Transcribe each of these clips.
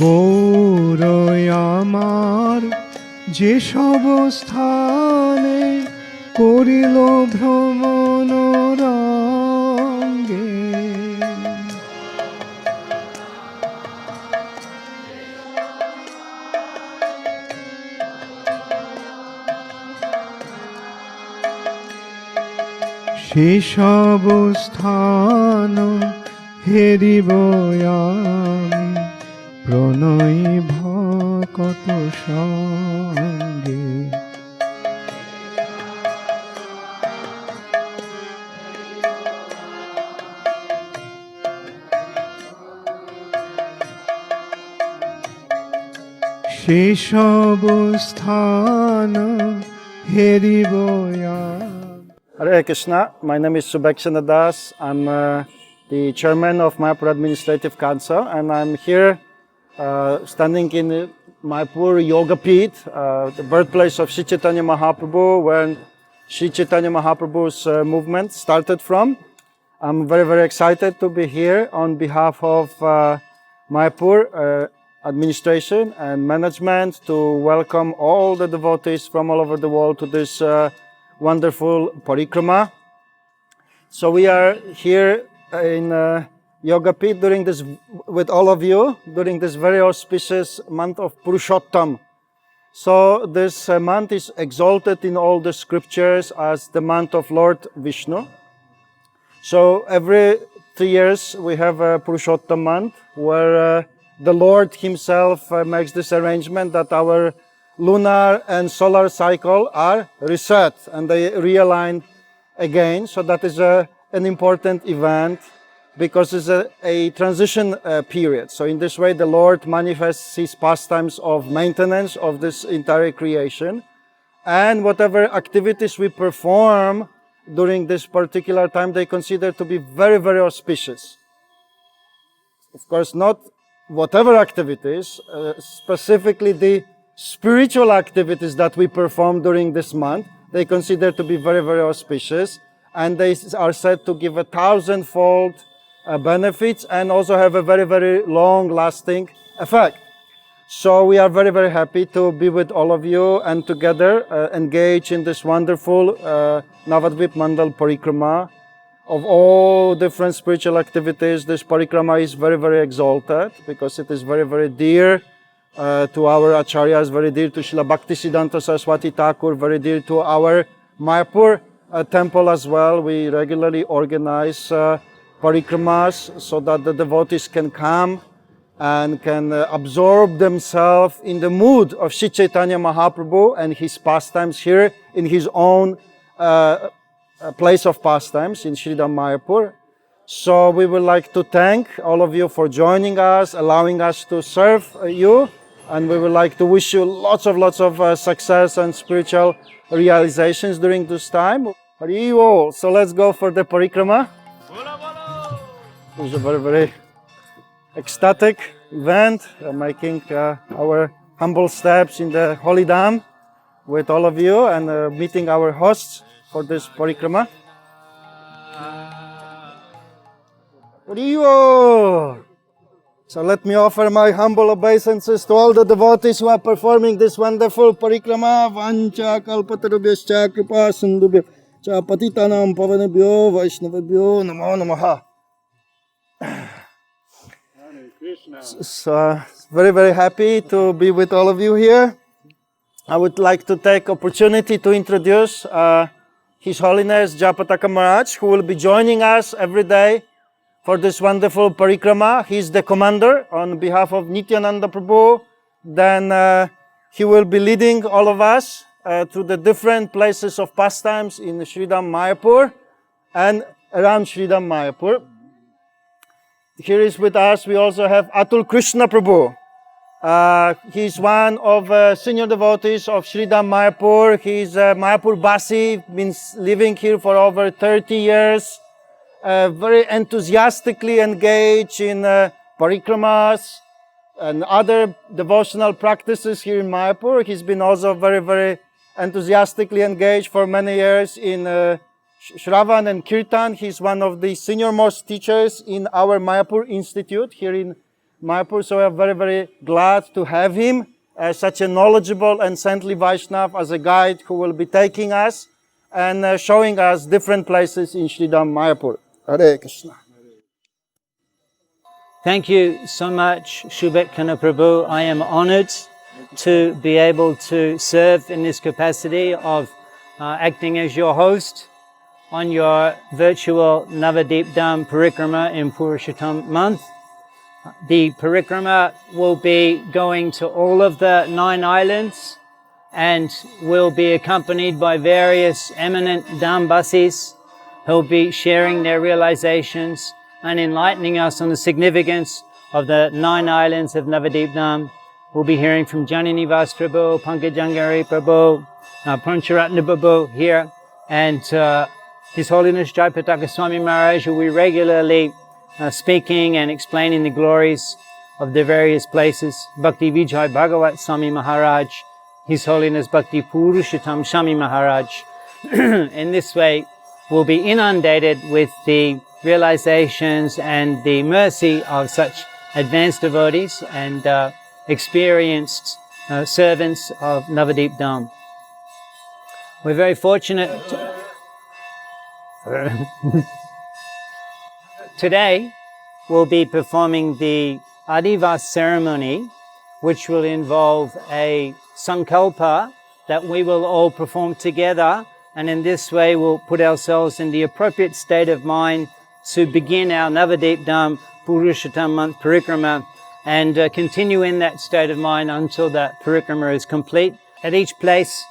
গৌরয় আমার যে সব স্থানে করিল ভ্রমণ রঙ্গে, সেসব স্থান হেরিব আমি প্রণয় ভকত সঙ্গে। সেসব স্থান হেরিব আমি। Hare Krishna, my name is Subhakshana Das. I'm the chairman of Mayapur Administrative Council, and I'm here standing in Mayapur Yoga Pith, the birthplace of Sri Chaitanya Mahaprabhu, where Sri Chaitanya Mahaprabhu's movement started from. I'm very, very excited to be here on behalf of Mayapur administration and management to welcome all the devotees from all over the world to this wonderful Parikrama. So we are here in Yoga Pith with all of you during this very auspicious month of Purusottam. So this month is exalted in all the scriptures as the month of Lord Vishnu. So every 3 years we have a Purusottam month where the Lord himself makes this arrangement that our lunar and solar cycle are reset and they realign again. So that is an important event because it's a transition period. So in this way the Lord manifests his pastimes of maintenance of this entire creation, and whatever activities we perform during this particular time they consider to be very, very auspicious. Of course, not whatever activities, specifically the spiritual activities that we perform during this month, they consider to be very, very auspicious, and they are said to give 1,000-fold benefits and also have a very, very long-lasting effect. So we are very, very happy to be with all of you and together engage in this wonderful Navadvipa Mandal Parikrama. Of all different spiritual activities, this Parikrama is very, very exalted because it is very, very dear to our acharyas, very dear to Srila Bhaktisiddhanta Saraswati Thakur, very dear to our Mayapur temple as well. We regularly organize parikramas so that the devotees can come and can absorb themselves in the mood of Sri Chaitanya Mahaprabhu and his pastimes here in his own place of pastimes in Sridham Mayapur. So we would like to thank all of you for joining us, allowing us to serve you, and we would like to wish you lots of success and spiritual realizations during this time. Hari Bol. So let's go for the Parikrama. It's a very, very ecstatic event, making our humble steps in the Holy Dham with all of you and meeting our hosts for this Parikrama. Hari Bol. So let me offer my humble obeisances to all the devotees who are performing this wonderful Parikrama. Vancha kalpatarubhyascha kripa sindhubhyo cha patitanam pavanebhyo vaishnavebhyo namo namaha. So very, very happy to be with all of you here. I would like to take opportunity to introduce His Holiness Japataka Maharaj, who will be joining us every day for this wonderful Parikrama. He's the commander on behalf of Nityananda Prabhu. Then he will be leading all of us through the different places of pastimes in Sridham Mayapur and around Sridham Mayapur. Here is with us, we also have Atul Krishna Prabhu. He's one of senior devotees of Sridham Mayapur. He's Mayapur Basi, been living here for over 30 years. Very enthusiastically engaged in parikramas and other devotional practices here in Mayapur. He's been also very, very enthusiastically engaged for many years in Shravan and Kirtan. He's one of the senior-most teachers in our Mayapur Institute here in Mayapur, so we are very, very glad to have him as such a knowledgeable and saintly Vaishnav, as a guide who will be taking us and showing us different places in Sridham Mayapur. Hare Krishna. Thank you so much, Shubhekana Prabhu. I am honored to be able to serve in this capacity of acting as your host on your virtual Navadvipa Parikrama in Purusottam month. The Parikrama will be going to all of the 9 islands and will be accompanied by various eminent Dhambasis who will be sharing their realizations and enlightening us on the significance of the 9 islands of Navadvipa. We'll be hearing from Jananivas Prabhu, Pankajangari Prabhu, Pancharatna Prabhu here, and His Holiness Jayapataka Swami Maharaj will be regularly speaking and explaining the glories of the various places. Bhakti Vijay Bhagavat Swami Maharaj, His Holiness Bhakti Purusottam Swami Maharaj. In this way, we'll be inundated with the realizations and the mercy of such advanced devotees and experienced servants of Navadvipa Dham. We're very fortunate. Today, we'll be performing the Adhivas ceremony, which will involve a sankalpa that we will all perform together, and in this way we'll put ourselves in the appropriate state of mind to begin our Navadvipa Purusottam month Parikrama and continue in that state of mind until that Parikrama is complete. At each place,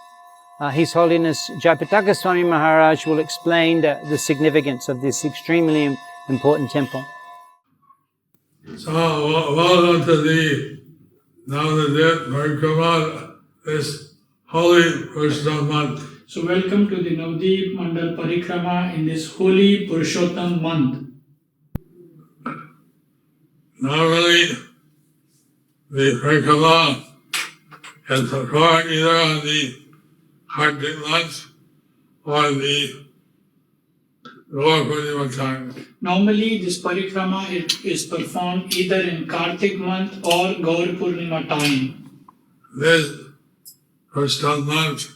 His Holiness Jayapataka Swami Maharaj will explain the significance of this extremely important temple. So, welcome to the Navadvipa Parikrama, this holy Purusottam month. So, welcome to the Navadvipa Mandal Parikrama in this holy Purusottam month. Normally, the Parikrama is performed either on the Kartik month or the Gaur Purnima time. Normally, this Parikrama is performed either in Kartik month or Gaur Purnima time. This Purusottam month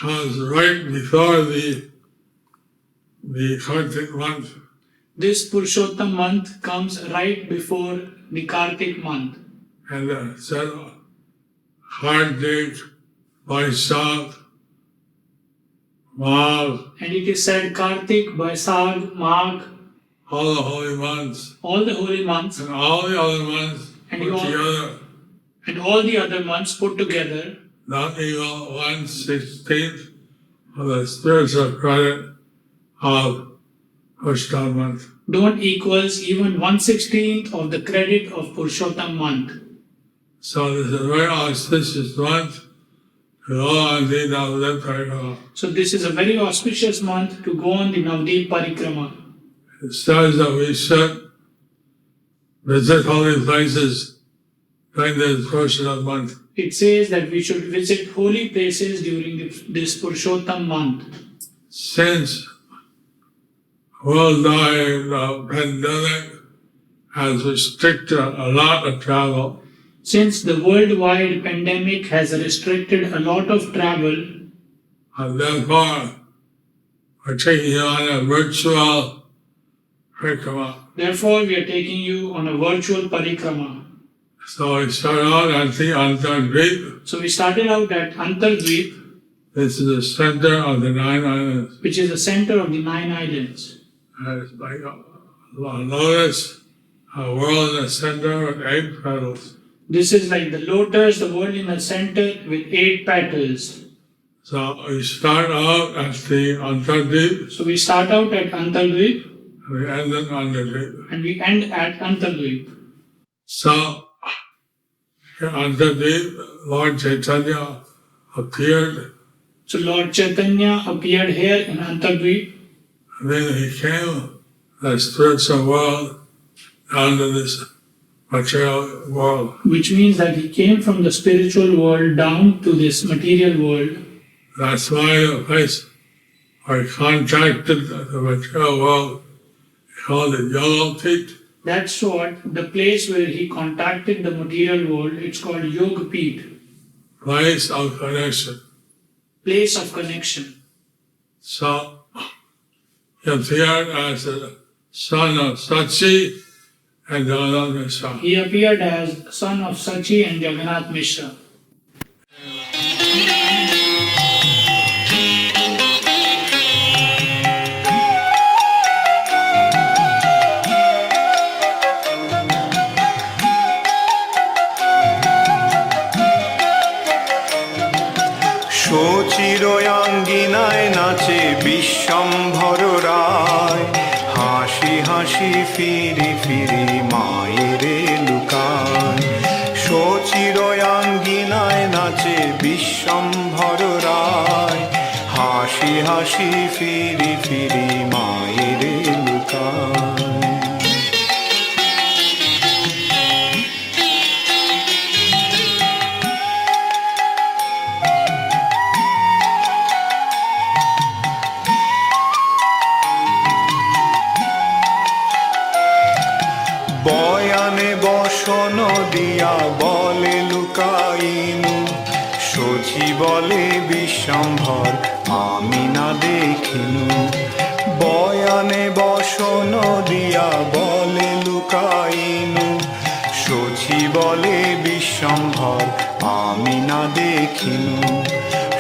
comes right before the Kartik month. This Purusottam month comes right before the Kartik month. And so Kartik, Vaisakh, Magh, And it is said Kartik, Vaisakh, Magh, all the holy months, all the holy months, and all the other months And put you all- together, and all the other months put together, not even 1/16 of the spiritual credit of Purusottam month. don't equals even 1/16th of the credit of Purusottam month. So this is a very auspicious month to go on the Navadvipa Parikrama. So this is a very auspicious month to go on the Navadvipa Parikrama. It says that we should visit holy places during this Purusottam month. It says that we should visit holy places during this Purusottam month. Since worldwide pandemic has restricted a lot of travel, Since the worldwide pandemic has restricted a lot of travel, and therefore we're taking you on a virtual Parikrama. therefore we are taking you on a virtual Parikrama. So we start out at the Navadvipa. So we started out at Antardvip, This is the center of the 9 islands. which is the center of the 9 islands. And it's like a lotus, a world in the center with 8 petals. This is like the lotus, the world in the center with 8 petals. So we start out at the Antardvip, So we start out at Antardvip and we end at Antardvip. and we end at Antardvip. So in Antardvip, Lord Chaitanya appeared, So Lord Chaitanya appeared here in Antardvip, and then he came the spiritual world down to this material world. which means that he came from the spiritual world down to this material world. That's why the place where he contacted the material world is called the Yoga Pit That's what the place where he contacted the material world, it's called Yoga Peeth, place of connection. place of connection. So he appeared as the son of Sachi and Jagannath Mishra. He appeared as son of Sachi and Jagannath Mishra. চিরয়াঙ্গিনায় নাচে বিশ্বম্ভর রায়, হাসি হাসি ফিরি ফিরি মায়েরে লুকায়। চিরয়াঙ্গিনায় নাচে বিশ্বম্ভর রায়, হাসি হাসি ফিরি ফিরি মায়েরে লুকায়। বয়ানে বসন দিয়া বলে লুকাইনু, সচি বলে বিশ্বম্ভর আমি না দেখিনু। বয়ানে বসন দিয়া বলে লুকাইনু, সচি বলে বিশ্বম্ভর আমি না দেখিনু।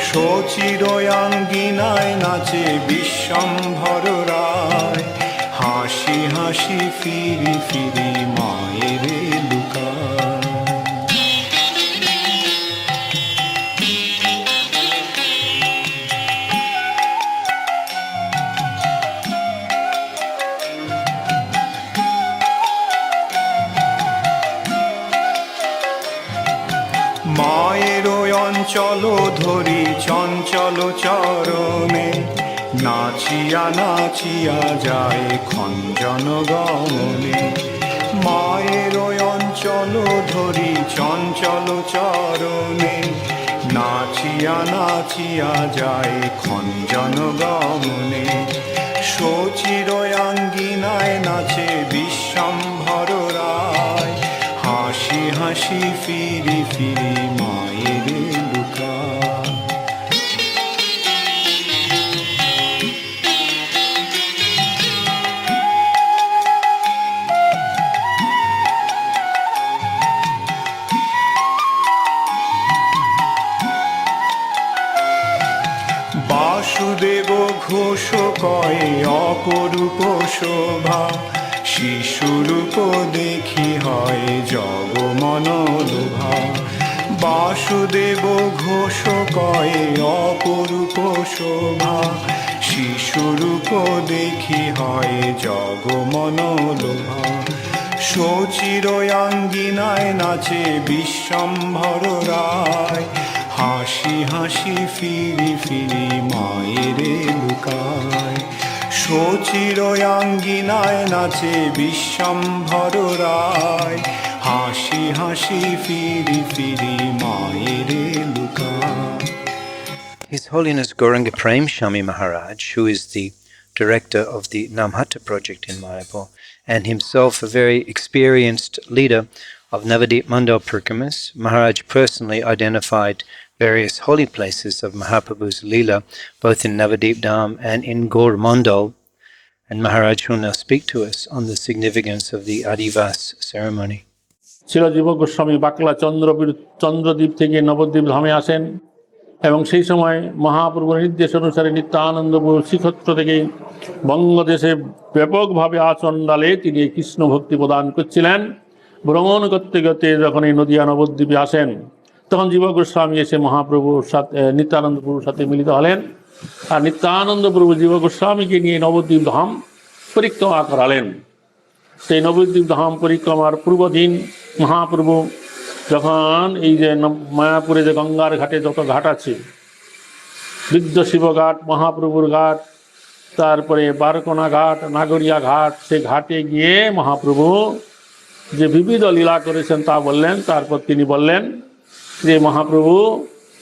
সচিরয়াঙ্গিনায় নাচে বিশ্বম্ভর রায়, হাসি হাসি ফিরি ফিরি মায়েরে লুকায়। মায়ের অঞ্চল ধরি চঞ্চল চরণে, নাচিয়া নাচিয়া যায় খঞ্জন গমনে। মায়ের অঞ্চল ধরি চঞ্চল চরণে, নাচিয়া নাচিয়া যায় খঞ্জন গমনে। সচিরয়াঙ্গিনায় নাচে বিশ্বম্ভর রায়, হাসি হাসি ফিরি ফিরি মায়েরে লুকায়। বাসুদেব ঘোষ কয়ে অপরূপ শোভা, শিশুরূপ দেখি হয় জগমন লোভা। বাসুদেব ঘোষ কয়ে অপরূপ শোভা, শিশুরূপ দেখি হয় জগমন লোভা। সচিরয়াঙ্গিনায় নাচে বিশ্বম্ভর রায়, হাসি হাসি ফিরি ফিরি মায়েরে লুকায়। সচিরয়াঙ্গিনায় নাচে বিশ্বম্ভর রায়, হাসি হাসি ফিরি ফিরি মায়েরে লুকায়। His Holiness Gauranga Prem Shami Maharaj, who is the director of the Namhatta project in Mayapur, and himself a very experienced leader of Navadvipa Mandal Parikramas, Maharaj personally identified various holy places of Mahaprabhu's Leela, both in Navadvipa Dham and in Gaur Mandal. And Maharaj will now speak to us on the significance of the Adhivas ceremony. ছিল জীব গোস্বামী বাকলা চন্দ্রদ্বীপ থেকে নবদ্বীপ ধামে আসেন এবং সেই সময় মহাপ্রভুর নির্দেশ অনুসারে নিত্যানন্দ শ্রীক্ষেত্র থেকে বঙ্গদেশে ব্যাপকভাবে আচণ্ডালে তিনি কৃষ্ণ ভক্তি প্রদান করছিলেন। ভ্রমণ করতে করতে যখন এই নদিয়া নবদ্বীপে আসেন, তখন জীব গোস্বামী এসে মহাপ্রভুর সাথে নিত্যানন্দ প্রভুর সাথে মিলিত হলেন। আর নিত্যানন্দ প্রভু জীব গোস্বামীকে নিয়ে নবদ্বীপ ধাম পরিক্রমা করালেন। সেই নবদ্বীপ ধাম পরিক্রমার পূর্বদিন মহাপ্রভু যখন এই যে মায়াপুরে যে গঙ্গার ঘাটে যত ঘাট আছে, বৃদ্ধ শিব ঘাট, মহাপ্রভুর ঘাট, তারপরে বারকোনা ঘাট, নাগরিয়া ঘাট, সেই ঘাটে গিয়ে মহাপ্রভু যে বিবিধ লীলা করেছেন তা বললেন। তারপর তিনি বললেন যে মহাপ্রভু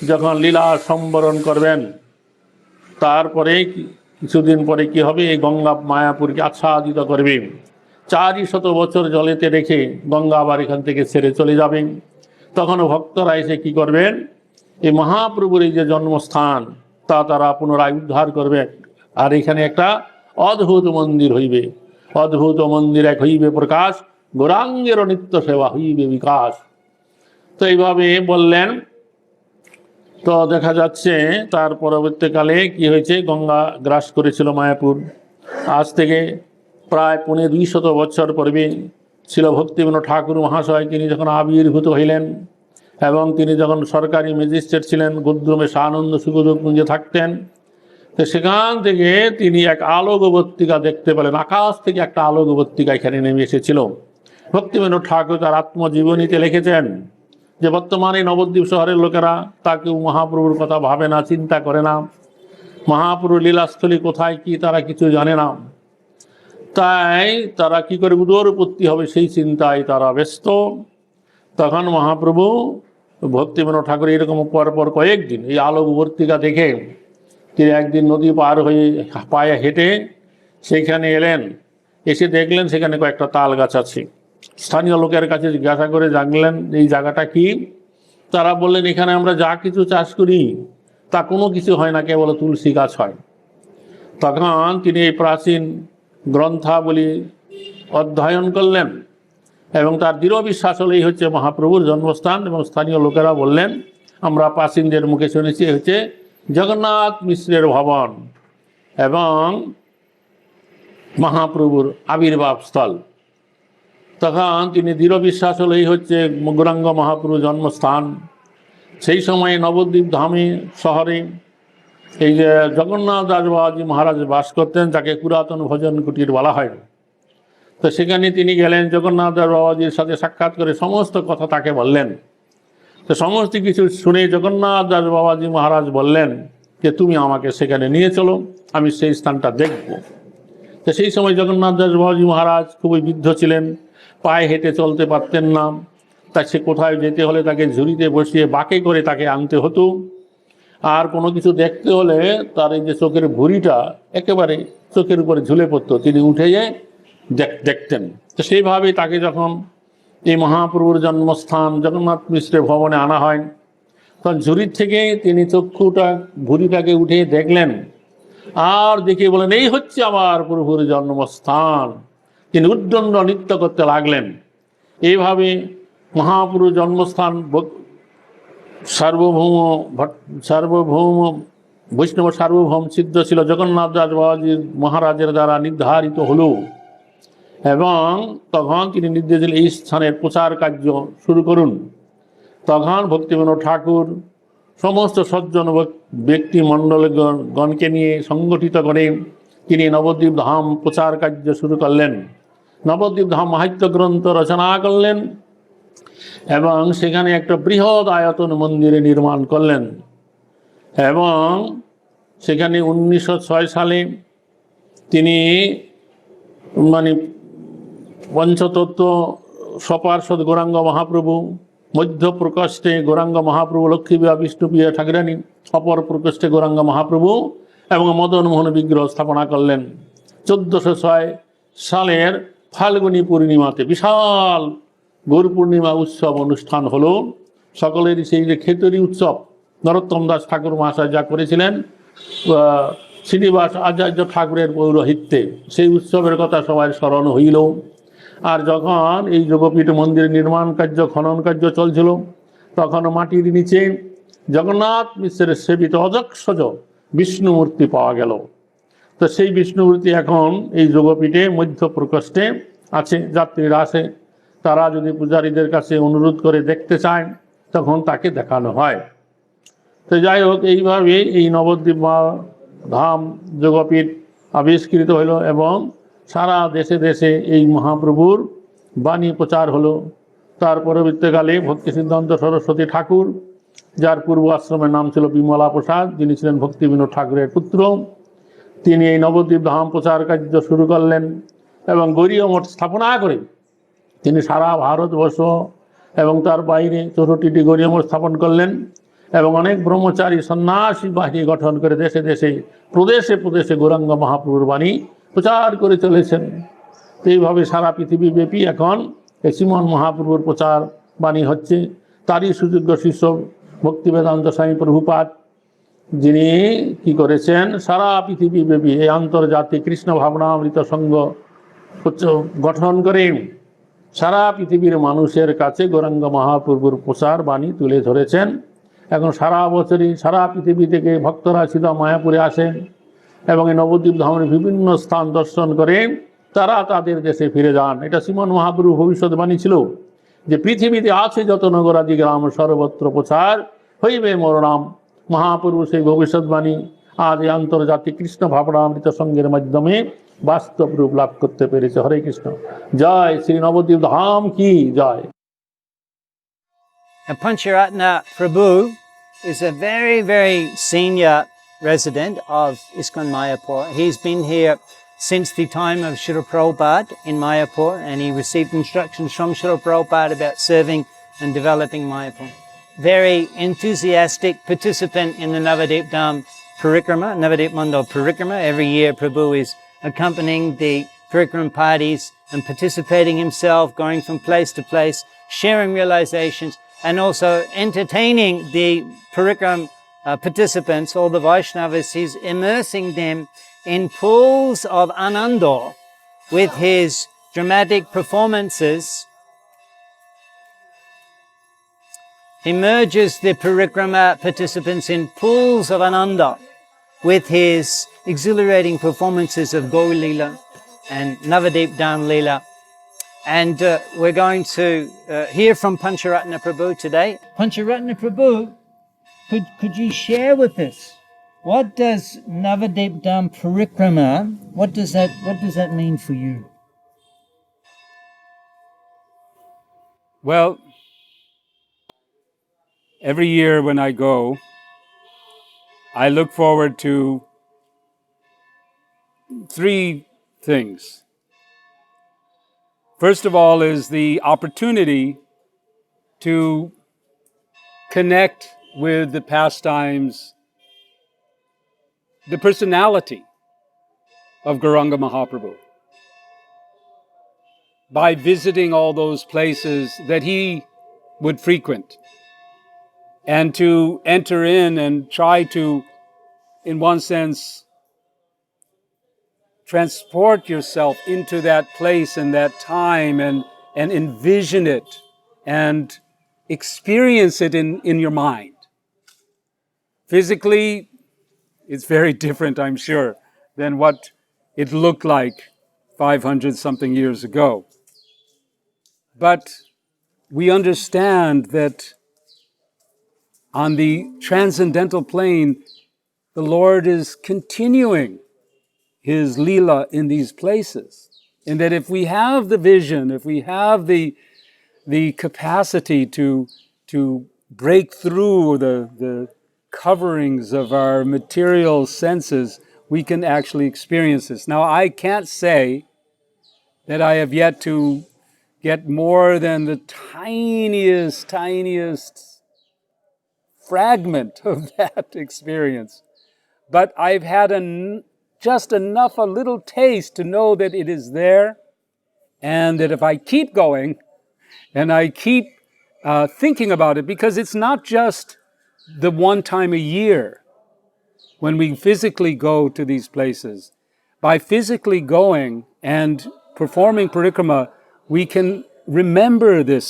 যখন লীলা সম্বরণ করবেন, তারপরে কিছুদিন পরে কি হবে, এই গঙ্গা মায়াপুরকে আচ্ছাদিত করবে। 400 বছর জলেতে রেখে গঙ্গা আবার এখান থেকে ছেড়ে চলে যাবেন। তখনও ভক্তরা এসে কি করবেন, এই মহাপ্রভুর এই যে জন্মস্থান তা তারা পুনরায় উদ্ধার করবে। আর এখানে একটা অদ্ভুত মন্দির হইবে, অদ্ভুত মন্দির এক হইবে প্রকাশ, গৌরাঙ্গের নিত্য সেবা হইবে বিকাশ। তো এইভাবে বললেন। তো দেখা যাচ্ছে তার পরবর্তীকালে কি হয়েছে, গঙ্গা গ্রাস করেছিল মায়াপুর। আজ থেকে প্রায় 250 বছর পূর্বে ছিল ভক্তিবিনোদ ঠাকুর মহাশয়, তিনি যখন আবির্ভূত হইলেন এবং তিনি যখন সরকারি ম্যাজিস্ট্রেট ছিলেন, গুদ্রুমে সানন্দ সুখদকুঞ্জে থাকতেন, তো সেখান থেকে তিনি এক আলোকবর্তিকা দেখতে পেলেন। আকাশ থেকে একটা আলোকবর্তিকা এখানে নেমে এসেছিল। ভক্তিবিনোদ ঠাকুর তার আত্মজীবনীতে লিখেছেন যে বর্তমানে নবদ্বীপ শহরের লোকেরা তাকেও মহাপ্রভুর কথা ভাবে না, চিন্তা করে না, মহাপ্রভুর লীলাস্থলী কোথায় কি তারা কিছু জানে না, তাই তারা কি করে উদরপত্তি হবে সেই চিন্তায় তারা ব্যস্ত। তখন মহাপ্রভু ভক্তিবিনোদ ঠাকুর এরকম পরপর কয়েকদিন এই আলোকবর্তিকা দেখে তিনি একদিন নদী পার হয়ে পায়ে হেঁটে সেইখানে এলেন। এসে দেখলেন সেখানে কয়েকটা তাল গাছ আছে। স্থানীয় লোকের কাছে জিজ্ঞাসা করে জানলেন এই জায়গাটা কি। তারা বললেন এখানে আমরা যা কিছু চাষ করি তা কোনো কিছু হয় না, কেবল তুলসী গাছ হয়। তখন তিনি এই প্রাচীন গ্রন্থাবলী অধ্যয়ন করলেন এবং তার দৃঢ় বিশ্বাস হলো এই হচ্ছে মহাপ্রভুর জন্মস্থান। এবং স্থানীয় লোকেরা বললেন আমরা প্রাচীনদের মুখে শুনেছি হচ্ছে জগন্নাথ মিশ্রের ভবন এবং মহাপ্রভুর আবির্ভাব স্থল। তখন তিনি দৃঢ় বিশ্বাস হলো এই হচ্ছে গৌরাঙ্গ মহাপ্রভুর জন্মস্থান। সেই সময়ে নবদ্বীপ ধামে শহরে এই যে জগন্নাথ দাস বাবাজি মহারাজ বাস করতেন, যাকে পুরাতন ভজন কুটির বলা হয়। তো সেখানে তিনি গেলেন, জগন্নাথ দাস বাবাজির সাথে সাক্ষাৎ করে সমস্ত কথা তাকে বললেন। তো সমস্ত কিছু শুনে জগন্নাথ দাস বাবাজি মহারাজ বললেন যে তুমি আমাকে সেখানে নিয়ে চলো, আমি সেই স্থানটা দেখব। তো সেই সময় জগন্নাথ দাস বাবাজি মহারাজ খুবই বৃদ্ধ ছিলেন, পায়ে হেঁটে চলতে পারতেন না। তাই সে কোথায় যেতে হলে তাকে ঝুড়িতে বসিয়ে বাঁকে করে তাকে আনতে হতো। আর কোনো কিছু দেখতে হলে তার এই যে চোখের ভুঁড়িটা একেবারে চোখের উপরে ঝুলে পড়তো, তিনি উঠে যেয়ে দেখতেন। তো সেইভাবেই তাকে যখন এই মহাপ্রভুর জন্মস্থান জগন্নাথ মিশ্রের ভবনে আনা হয়, তখন ঝুড়ির থেকে তিনি চক্ষুটা ভুঁড়িটাকে উঠে দেখলেন আর দেখে বলেন এই হচ্ছে আমার প্রভুর জন্মস্থান। তিনি উদ্দণ্ড নৃত্য করতে লাগলেন। এইভাবে মহাপ্রভুর জন্মস্থান সার্বভৌম বৈষ্ণব সার্বভৌম সিদ্ধ ছিল জগন্নাথ দাস বাবাজি মহারাজের দ্বারা নির্ধারিত হলো। এবং তখন তিনি নির্দেশ দিলেন এই স্থানের প্রচার কার্য শুরু করুন। তখন ভক্তিবিনোদ ঠাকুর সমস্ত সজ্জন ব্যক্তি মণ্ডলগণকে নিয়ে সংগঠিত করে তিনি নবদ্বীপ ধাম প্রচার কার্য শুরু করলেন। নবদ্বীপ ধাম মাহাত্ম্য গ্রন্থ রচনা করলেন এবং সেখানে একটা বৃহৎ আয়তন মন্দিরে নির্মাণ করলেন। এবং সেখানে 1906 সালে তিনি পঞ্চতত্ত্ব সপার্ষদ গৌরাঙ্গ মহাপ্রভু, মধ্য প্রকোষ্ঠে গৌরাঙ্গ মহাপ্রভু, লক্ষ্মীপ্রিয়া বিষ্ণুপ্রিয়া ঠাকুরানী, অপর প্রকোষ্ঠে গৌরাঙ্গ মহাপ্রভু এবং মদন মোহন বিগ্রহ স্থাপনা করলেন। 1406 সালের ফাল্গুনী পূর্ণিমাতে বিশাল গৌর পূর্ণিমা উৎসব অনুষ্ঠান হলো। সকলেরই সেই যে খেতরি উৎসব নরোত্তম দাস ঠাকুর মহাশয় যা করেছিলেন শ্রীনিবাস আচার্য ঠাকুরের পৌরোহিত্যে, সেই উৎসবের কথা সবাই স্মরণ হইল। আর যখন এই যোগপীঠ মন্দির নির্মাণ কার্য খনন কার্য চলছিল, তখন মাটির নিচে জগন্নাথ মিশ্রের সেবিত অজস্র বিষ্ণু মূর্তি পাওয়া গেল। তো সেই বিষ্ণু মূর্তি এখন এই যোগপীঠে মধ্য প্রকোষ্ঠে আছে। যাত্রীরা আসে, তারা যদি পূজারীদের কাছে অনুরোধ করে দেখতে চায় তখন তাকে দেখানো হয়। তো যাই হোক, এইভাবে এই নবদ্বীপ ধাম যোগপীঠ আবিষ্কৃত হইল এবং সারা দেশে দেশে এই মহাপ্রভুর বাণী প্রচার হলো। তার পরবর্তীকালে ভক্তি সিদ্ধান্ত সরস্বতী ঠাকুর, যার পূর্ব আশ্রমের নাম ছিল বিমলা প্রসাদ, যিনি ছিলেন ভক্তিবিনোদ ঠাকুরের পুত্র, তিনি এই নবদ্বীপ ধাম প্রচার কার্য শুরু করলেন এবং গৌরীয় মঠ স্থাপনা করে তিনি সারা ভারতবর্ষ এবং তার বাইরে 64টি গৌরীয় মঠ স্থাপন করলেন এবং অনেক ব্রহ্মচারী সন্ন্যাসী বাহিনী গঠন করে দেশে দেশে প্রদেশে প্রদেশে গৌরাঙ্গ মহাপ্রভুর বাণী প্রচার করে চলেছেন। তো এইভাবে সারা পৃথিবীব্যাপী এখন এই শ্রীমন মহাপ্রভুর প্রচার বাণী হচ্ছে। তারই সুযোগ্য শিষ্য ভক্তিবেদান্ত স্বামী প্রভুপাদ, যিনি কি করেছেন, সারা পৃথিবীব্যাপী এই আন্তর্জাতিক কৃষ্ণ ভাবনামৃত সংঘ গঠন করে সারা পৃথিবীর মানুষের কাছে গৌরাঙ্গ মহাপ্রভুর প্রচার বাণী তুলে ধরেছেন। এখন সারা বছরই সারা পৃথিবী থেকে ভক্তরা সিধা মায়াপুরে আসেন এবং এই নবদ্বীপ ধামের বিভিন্ন স্থান দর্শন করে তারা তাদের দেশে ফিরে যান। এটা শ্রীমন মহাপ্রভু ভবিষ্যৎবাণী ছিল যে পৃথিবীতে আছে যত নগরাদি গ্রাম সর্বত্র প্রচার হইবে মোর নাম। মহাপ্রভু সেই ভবিষ্যৎবাণী আজ এই আন্তর্জাতিক কৃষ্ণ ভাবনামৃত সংঘের মাধ্যমে বাস্তব রূপ লাভ করতে পেরেছে। হরে কৃষ্ণ। জয় শ্রী নবদ্বীপ ধাম কি জয়। And Pancharatna Prabhu is a very, very senior resident of ISKCON Mayapur. He's been here since the time of Srila Prabhupada in Mayapur, and he received instructions from Srila Prabhupada about serving and developing Mayapur. Very enthusiastic participant in the Navadvipa Dham Parikrama, Navadvipa Mandal Parikrama. Every year Prabhu is accompanying the Parikrama parties and participating himself, going from place to place, sharing realizations, and also entertaining the Parikrama participants, all the Vaishnavas. He's immersing them in pools of ananda with his dramatic performances. He merges the Parikrama participants in pools of ananda with his exhilarating performances of Gaur Leela and Navadvipa Dham Leela. And we're going to hear from Pancharatna Prabhu today. Pancharatna Prabhu, could you share with us, what does Navadvipa Dham Parikrama, what does that mean for you? Well, every year when I go, I look forward to three things. First of all is the opportunity to connect with the pastimes, the personality of Gauranga Mahaprabhu, by visiting all those places that he would frequent, and to enter in and try to, in one sense, transport yourself into that place and that time and envision it and experience it in your mind. Physically, it's very different, I'm sure, than what it looked like 500 something years ago. But we understand that on the transcendental plane, the Lord is continuing his Leela in these places. And that if we have the vision, if we have the capacity to break through the coverings of our material senses, we can actually experience this. Now, I can't say that I have yet to get more than the tiniest fragment of that experience. But I've had just enough, a little taste to know that it is there, and that if I keep going and I keep thinking about it, because it's not just the one time a year when we physically go to these places. By physically going and performing parikrama, we can remember this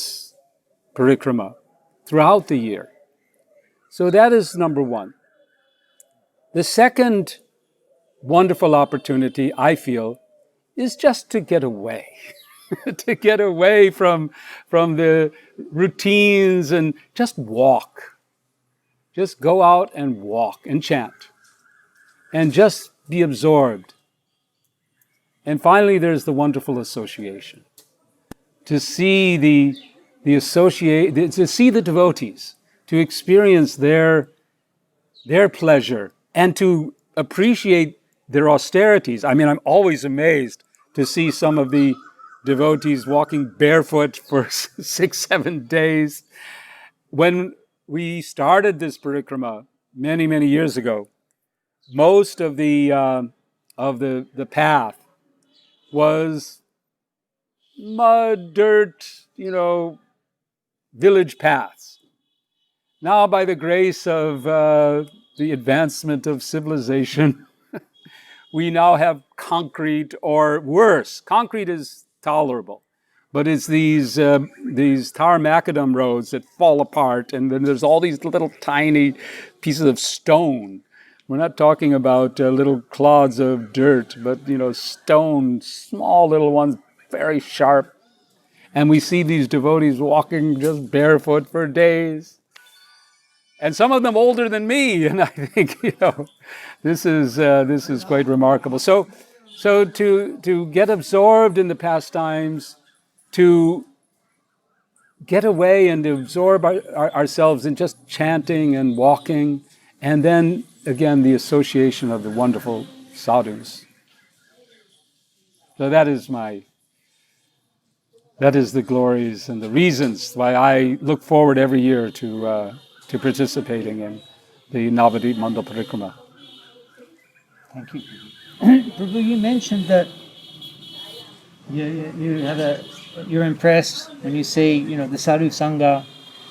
parikrama throughout the year. So that is number one. The second wonderful opportunity, I feel, is just to get away. To get away from the routines and just walk. Just go out and walk and chant. And just be absorbed. And finally, there's the wonderful association. To see to see the devotees, to experience their pleasure, and to appreciate their austerities. I mean, I'm always amazed to see some of the devotees walking barefoot for 6-7 days. When we started this parikrama many years ago, most of the path was mud, dirt, village paths. Now, by the grace of the advancement of civilization, we now have concrete, or worse. Concrete is tolerable, but it's these tar macadam roads that fall apart, and then there's all these little tiny pieces of stone. We're not talking about little clods of dirt, but stone, small little ones, very sharp. And we see these devotees walking just barefoot for days. And some of them older than me, and I think this is quite remarkable. So to get absorbed in the pastimes, to get away and to absorb ourselves in just chanting and walking, and then again the association of the wonderful sadhus. So that is the glories and the reasons why I look forward every year to participating in the Navadvipa Mandal Parikrama. Thank you. Prabhu, you mentioned that you're impressed when you see, the sadhu sangha,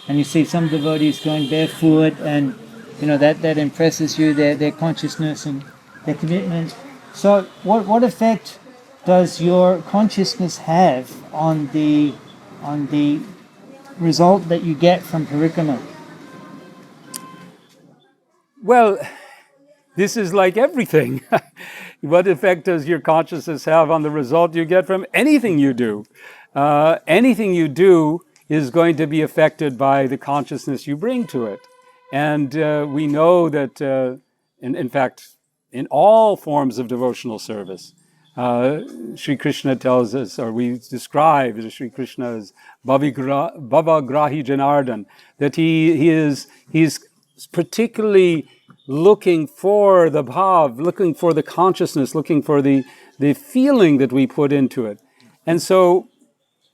and you see some devotees going barefoot, and that impresses you, their consciousness and their commitment. So, what effect does your consciousness have on the result that you get from parikrama? Well, this is like everything. What effect does your consciousness have on the result you get from anything you do? Anything you do is going to be affected by the consciousness you bring to it. And we know that, in fact, in all forms of devotional service, Sri Krishna tells us, or we describe Sri Krishna as Bhava Grahi Janardhan, that he's particularly looking for the bhav, looking for the consciousness, looking for the feeling that we put into it. And so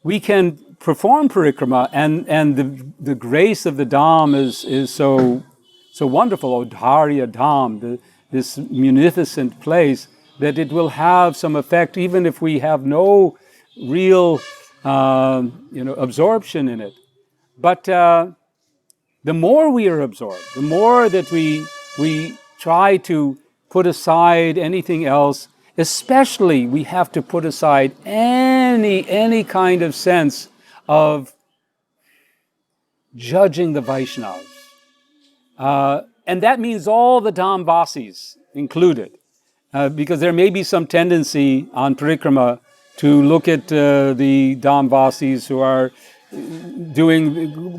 we can perform parikrama, and the grace of the dham is so wonderful, Odharya dham, this munificent place, that it will have some effect even if we have no real absorption in it. But the more we are absorbed, the more that we try to put aside anything else, especially we have to put aside any kind of sense of judging the Vaishnavas. And that means all the Dhamvasis included, because there may be some tendency on parikrama to look at the Dhamvasis who are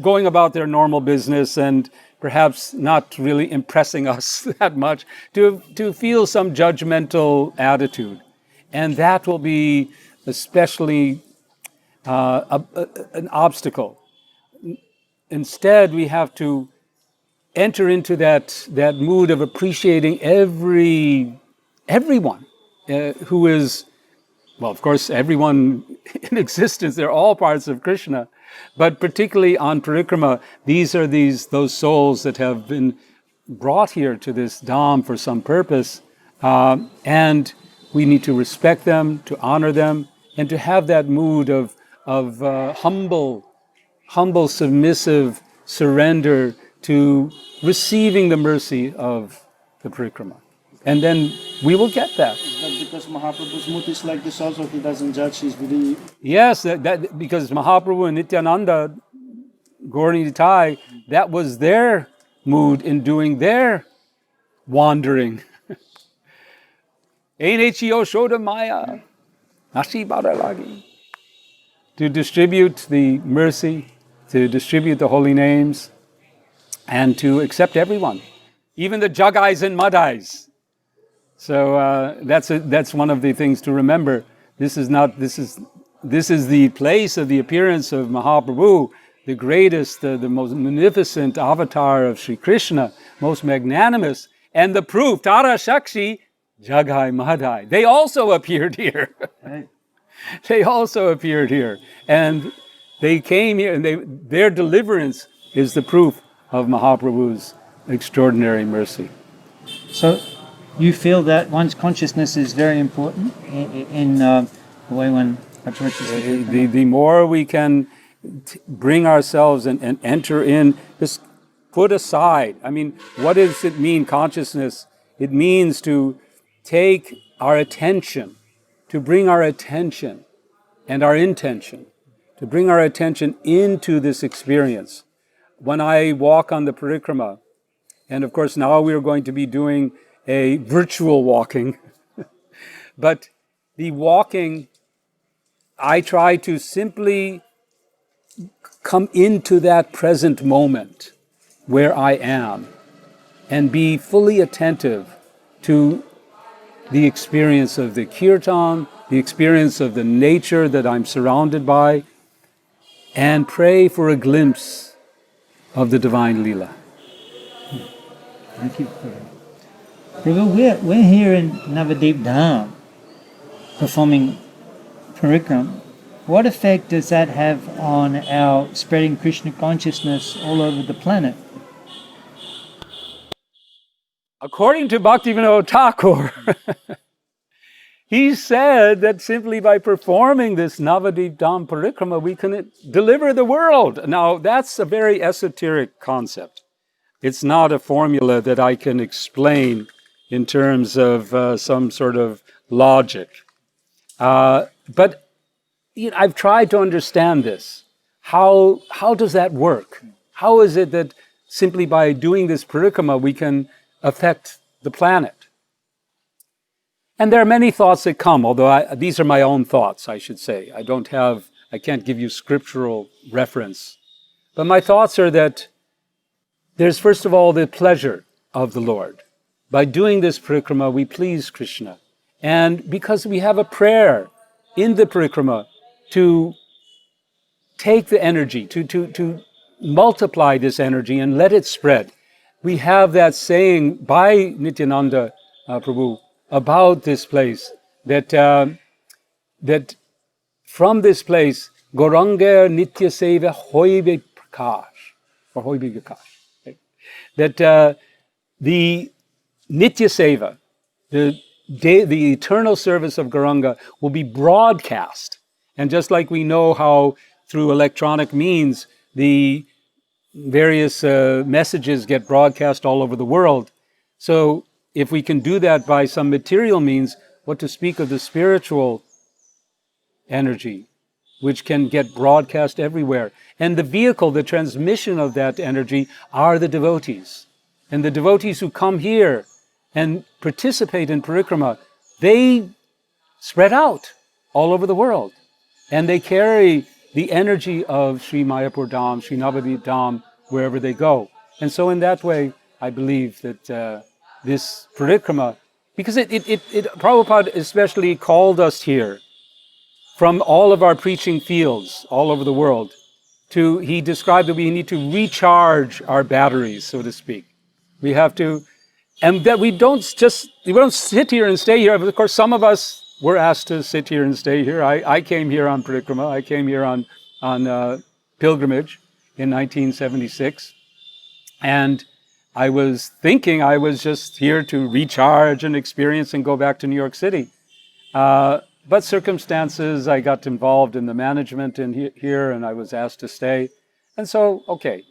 going about their normal business and perhaps not really impressing us that much, to feel some judgmental attitude. And that will be especially an obstacle. Instead, we have to enter into that mood of appreciating everyone who is, well, of course, everyone in existence. They're all parts of Krishna. But particularly on parikrama, these are those souls that have been brought here to this dham for some purpose, and we need to respect them, to honor them, and to have that mood of humble, submissive surrender to receiving the mercy of the parikrama. And then we will get that. Is that because Mahaprabhu's mood is like this also? He doesn't judge, he's really... Yes, that because Mahaprabhu and Nityananda, Gaur Nitai, that was their mood in doing their wandering. Einechio Shoda Maya, Nashi Badalagi. To distribute the mercy, to distribute the holy names, and to accept everyone, even the Jagais and Madais. So that's one of the things to remember. This is the place of the appearance of Mahaprabhu, the greatest, the most magnificent avatar of Sri Krishna, most magnanimous, and the proof, Tara Shakshi, Jagai Madhai. They also appeared here. They also appeared here, and they came here, and their deliverance is the proof of Mahaprabhu's extraordinary mercy. So you feel that one's consciousness is very important in the way one That's what you said. The more we can bring ourselves and enter in, just put aside. I mean, what does it mean, consciousness? It means to take our attention, to bring our attention and our intention, to bring our attention into this experience. When I walk on the Parikrama, and of course now we're going to be doing a virtual walking, but the walking, I try to simply come into that present moment where I am and be fully attentive to the experience of the kirtan, the experience of the nature that I'm surrounded by, and pray for a glimpse of the divine Leela. Thank you. Prabhu, we're here in Navadvipa Dham performing Parikrama. What effect does that have on our spreading Krishna consciousness all over the planet? According to Bhaktivinoda Thakur, he said that simply by performing this Navadvipa Dham Parikrama, we can deliver the world. Now, that's a very esoteric concept. It's not a formula that I can explain in terms of some sort of logic. But I've tried to understand this. How does that work? How is it that simply by doing this Parikrama, we can affect the planet? And there are many thoughts that come, although these are my own thoughts, I should say. I can't give you scriptural reference. But my thoughts are that there's first of all the pleasure of the Lord. By doing this Parikrama, we please Krishna. And because we have a prayer in the Parikrama to take the energy, to multiply this energy and let it spread. We have that saying by Nityananda Prabhu about this place, that from this place, Gauranga Nitya Seva Hoibe Prakash, or Hoibe Vikash. Right? That the Nitya Seva, the eternal service of Gauranga will be broadcast. And just like we know how through electronic means the various messages get broadcast all over the world, so if we can do that by some material means, what to speak of the spiritual energy, which can get broadcast everywhere. And the vehicle, the transmission of that energy are the devotees. And the devotees who come here and participate in Parikrama, they spread out all over the world. And they carry the energy of Sri Mayapur Dham, Sri Navadvipa Dham, wherever they go. And so in that way, I believe that this Parikrama, because Prabhupada especially called us here from all of our preaching fields all over the world, he described that we need to recharge our batteries, so to speak. We have to, and that we don't sit here and stay here. Of course, some of us were asked to sit here and stay here. I came here on Parikrama. I came here on pilgrimage in 1976. And I was thinking I was just here to recharge and experience and go back to New York City. But circumstances, I got involved in the management here and I was asked to stay. And so, okay,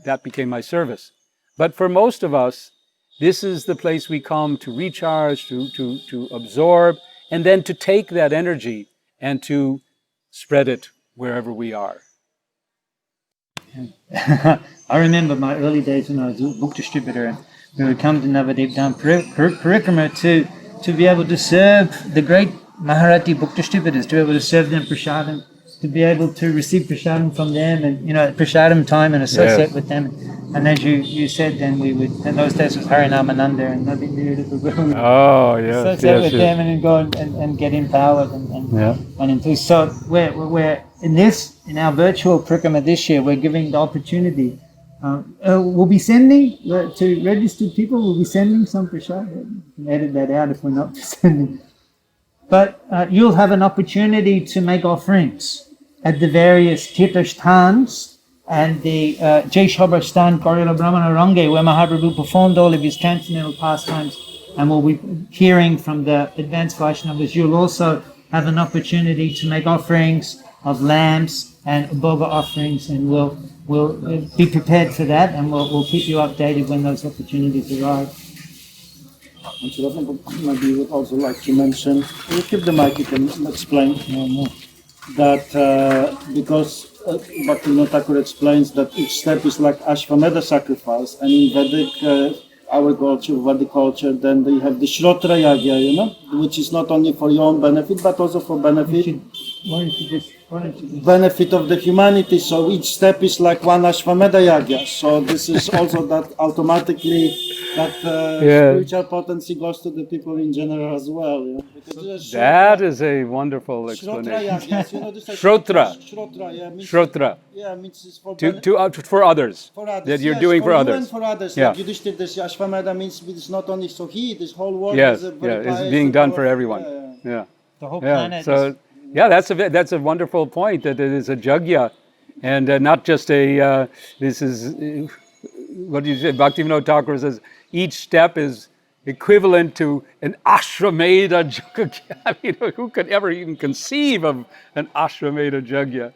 that became my service. But for most of us, this is the place we come to recharge, to absorb, and then to take that energy and to spread it wherever we are. I remember my early days when I was a book distributor, and we would come to Navadvipa Dham Parikrama to be able to serve the great Maharati book distributors, to be able to serve them prasadam, to be able to receive prasadam from them, and prasadam time and associate with them. And as you said, then we would, in those days was Harinamananda and Navadvipa. Oh, yes. Associate with them and then go and get empowered and enthused. So we're in our virtual Parikrama this year, we're giving the opportunity. We'll be sending to registered people. We'll be sending some prasad. You can edit that out if we're not sending. But you'll have an opportunity to make offerings at the various tirthasthans and the Jai Shabastan Karila Brahmana Range, where Mahaprabhu performed all of his transcendental pastimes, and we'll be hearing from the advanced Vaishnavas. You'll also have an opportunity to make offerings of lambs and boga offerings, and we'll be prepared for that, and we'll keep you updated when those opportunities arrive. Maybe you would also like to mention, you keep the mic, you can explain more, that because Bhaktivinoda Thakur explains that each step is like Ashvamedha sacrifice, and in Vedic, our culture, Vedic culture, then they have the Shrotra Yagya, which is not only for your own benefit, but also for benefit of the humanity. So each step is like one Ashvamedha Yagya. So this is also that automatically that spiritual potency goes to the people in general as well. That is a wonderful explanation. Shrotra. Shrotra. Yeah, means it's For others. for others. That you're Yes, doing for you others. and for others. Yeah. Like Yudhishthir, this Ashvamedha means it's not only so this whole world Yes, is a very it's pious being and done for powerful- everyone. Yeah. The whole Yeah, planet so that's a wonderful point, that it is a jagya, and not just a. This is what do you say? Bhaktivinoda Thakur says each step is equivalent to an Ashvamedha jagya. I mean, who could ever even conceive of an Ashvamedha jagya?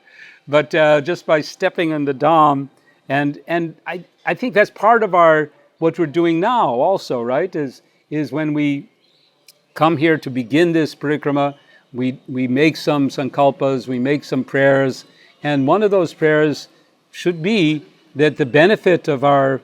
But just by stepping on the Dham, and I think that's part of what we're doing now also, right? Is when we come here to begin this parikrama, we make some sankalpas, we make some prayers, and one of those prayers should be that the benefit of our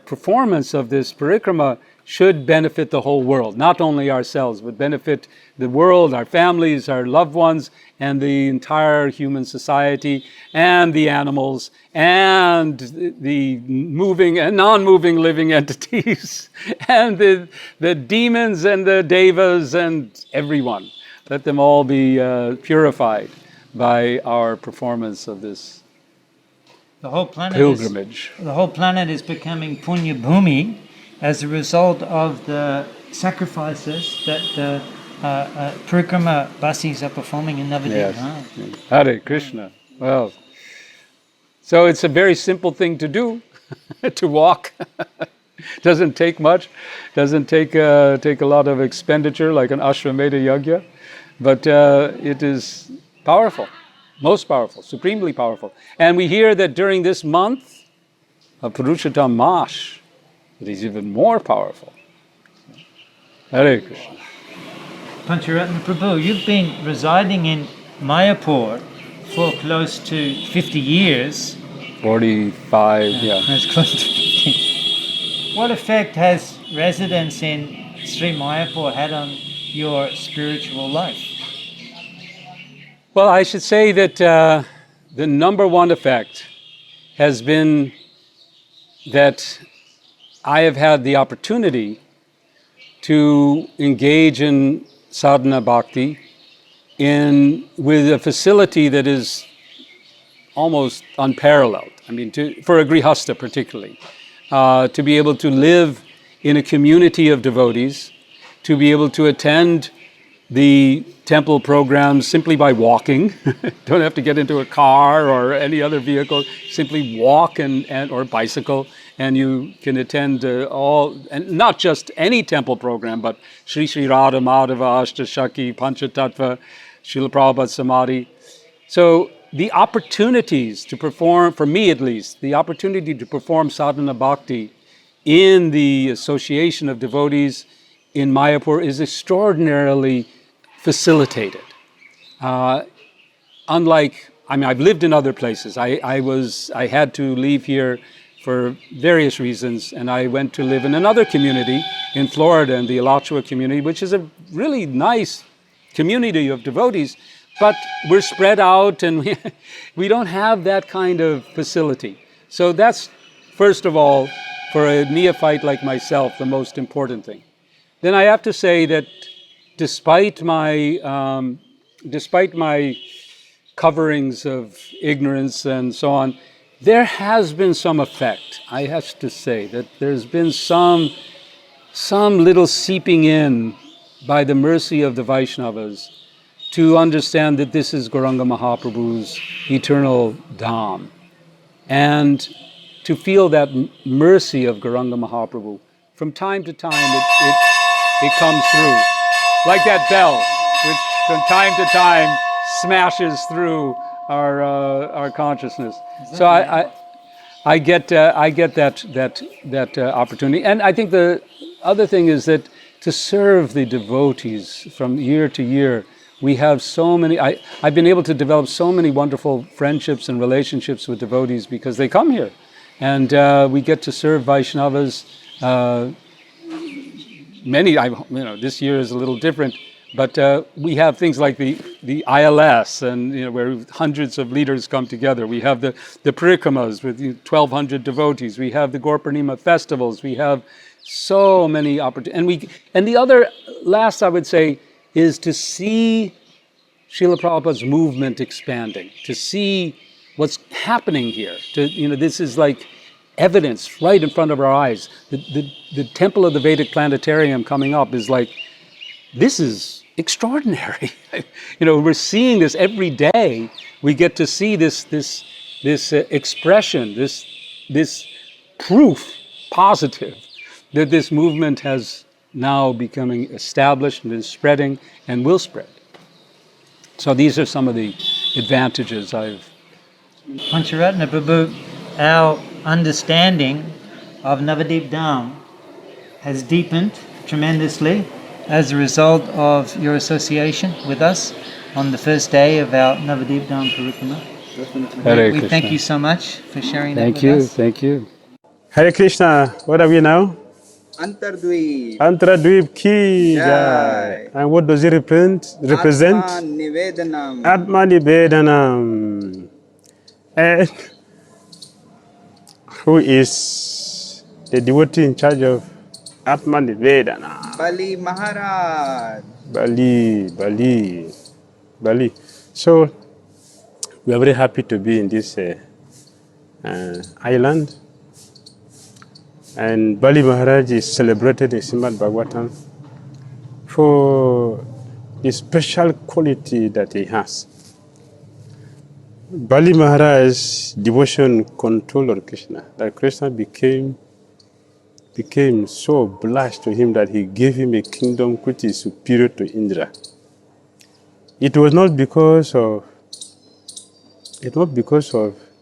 performance of this parikrama should benefit the whole world, not only ourselves, but benefit the world, our families, our loved ones, and the entire human society, and the animals, and the moving and non-moving living entities, and the demons and the devas and everyone. Let them all be purified by our performance of this The whole planet pilgrimage. The whole planet is becoming punya bhumi as a result of the sacrifices that the Parikrama Basis are performing in Navadvipa. Yes. Hare Krishna. Well, so it's a very simple thing to do, to walk. Doesn't take much. Doesn't take a lot of expenditure like an Ashvamedha yagya, but it is powerful, most powerful, supremely powerful. And we hear that during this month of Purusottam Mash, it is even more powerful. Hare Krishna. Pancharatna Prabhu, you've been residing in Mayapur for close to 50 years. 45, yeah. That's close to 50. What effect has residence in Sri Mayapur had on your spiritual life? Well, I should say that the number one effect has been that I have had the opportunity to engage in sadhana bhakti with a facility that is almost unparalleled. I mean, for a grihastha particularly, to be able to live in a community of devotees, to be able to attend the temple programs simply by walking. Don't have to get into a car or any other vehicle. Simply walk or bicycle, and you can attend all, and not just any temple program, but Sri Sri Radha Madhava Ashtashaki Panchatattva, Srila Prabhupada Samadhi. So the opportunities to perform, for me at least, the opportunity to perform sadhana bhakti in the association of devotees in Mayapur is extraordinarily facilitated. Unlike, I mean, I've lived in other places. I had to leave here for various reasons, and I went to live in another community in Florida, in the Alachua community, which is a really nice community of devotees, but we're spread out and we don't have that kind of facility. So that's, first of all, for a neophyte like myself, the most important thing. Then I have to say that despite my coverings of ignorance and so on, there has been some effect. I have to say that there's been some little seeping in by the mercy of the Vaishnavas to understand that this is Gauranga Mahaprabhu's eternal Dham, and to feel that mercy of Gauranga Mahaprabhu. From time to time, it comes through, like that bell, which from time to time smashes through our consciousness. So I get that opportunity, and I think the other thing is that to serve the devotees from year to year, we have so many. I've been able to develop so many wonderful friendships and relationships with devotees because they come here, and we get to serve Vaishnavas. This year is a little different, but we have things like the ILS, and where hundreds of leaders come together. We have the Parikramas with 1,200 devotees. We have the Gaur Purnima festivals. We have so many opportunities. And the other, last I would say, is to see Srila Prabhupada's movement expanding, to see what's happening here. This is like evidence right in front of our eyes. The Temple of the Vedic Planetarium coming up is like, this is extraordinary. We're seeing this every day. We get to see this expression, this proof, positive, that this movement has now becoming established and is spreading and will spread. So these are some of the advantages I've... Pancharatna Prabhu, our understanding of Navadvipa Dham has deepened tremendously as a result of your association with us on the first day of our Navadvipa Dham Parikrama. We thank you so much for sharing that with us. Thank you. Hare Krishna, what are we now? Antardvip ki jai. And what does it represent? Atma Nivedanam. And who is the devotee in charge of Atma Nivedana? Bali Maharaj. Bali. So we are very happy to be in this island. And Bali Maharaj is celebrated in Srimad Bhagavatam for the special quality that he has. Bali Maharaj's devotion controlled Lord Krishna, that Krishna became so obliged to him that he gave him a kingdom which is superior to Indra. It was not because of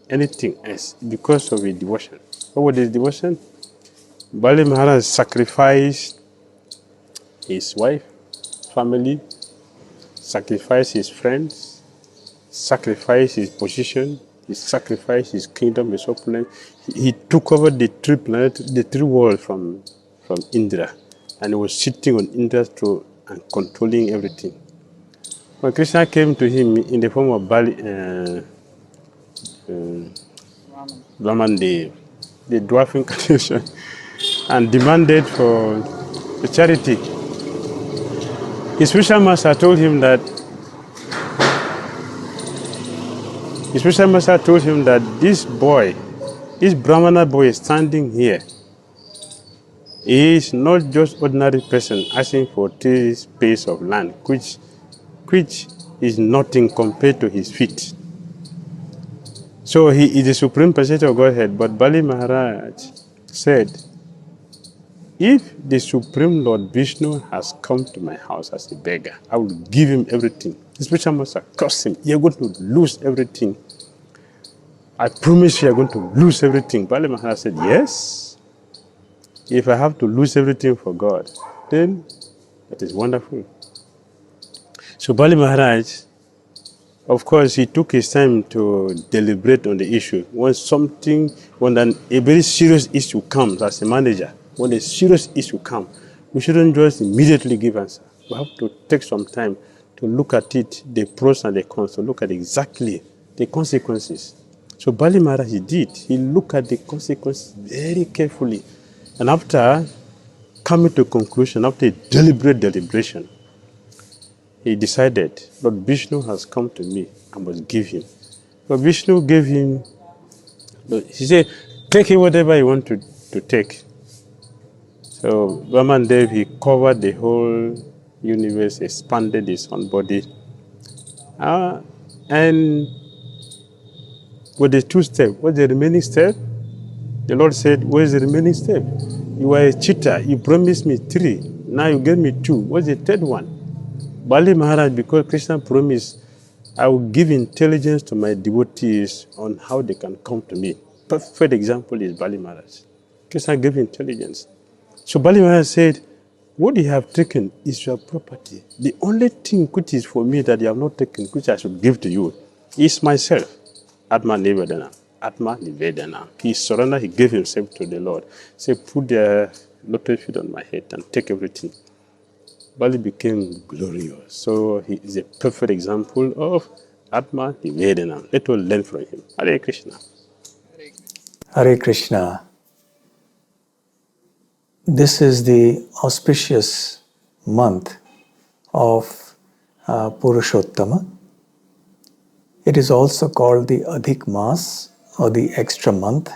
anything else, because of a devotion. What was his devotion? Bali Maharaj sacrificed his wife, family, sacrificed his friends, sacrificed his position, he sacrificed his kingdom, his opulence. He took over the three planets, the three worlds from Indra, and he was sitting on Indra's throne and controlling everything. When Krishna came to him in the form of Bali, Brahman, the dwarf incarnation, and demanded for the charity, his spiritual master told him that this boy, this Brahmana boy standing here, is not just ordinary person asking for 3 space of land, which is nothing compared to his feet. So he is the supreme personality of Godhead. But Bali Maharaj said, if the Supreme Lord Vishnu has come to my house as a beggar, I will give him everything. The spiritual master cursed him. You're going to lose everything. I promise you are going to lose everything. Bali Maharaj said, yes. If I have to lose everything for God, then that is wonderful. So Bali Maharaj, of course, he took his time to deliberate on the issue. When a very serious issue comes as a manager, when a serious issue comes, we shouldn't just immediately give answer. We have to take some time to look at it, the pros and the cons, to look at exactly the consequences. So Bali Maharaj, he did. He looked at the consequences very carefully. And after coming to a conclusion, after a deliberate deliberation, he decided, Lord Vishnu has come to me, I must give him. Lord Vishnu gave him, he said, take him whatever you want to take. So Brahman Dev, he covered the whole universe, expanded his own body. And with the 2 steps, what's the remaining step? The Lord said, where's the remaining step? You are a cheater. You promised me 3. Now you gave me 2. What's the 3rd one? Bali Maharaj, because Krishna promised, I will give intelligence to my devotees on how they can come to me. Perfect example is Bali Maharaj. Krishna gave intelligence. So Bali Maharaj said, what you have taken is your property. The only thing which is for me that you have not taken, which I should give to you, is myself. Atma Nivedana. Atma Nivedana. He surrendered, he gave himself to the Lord. Say, put the lotus feet on my head and take everything. Bali became glorious. So he is a perfect example of Atma Nivedana. Let us learn from him. Hare Krishna. Hare Krishna. This is the auspicious month of Purushottama. It is also called the Adhivas or the extra month.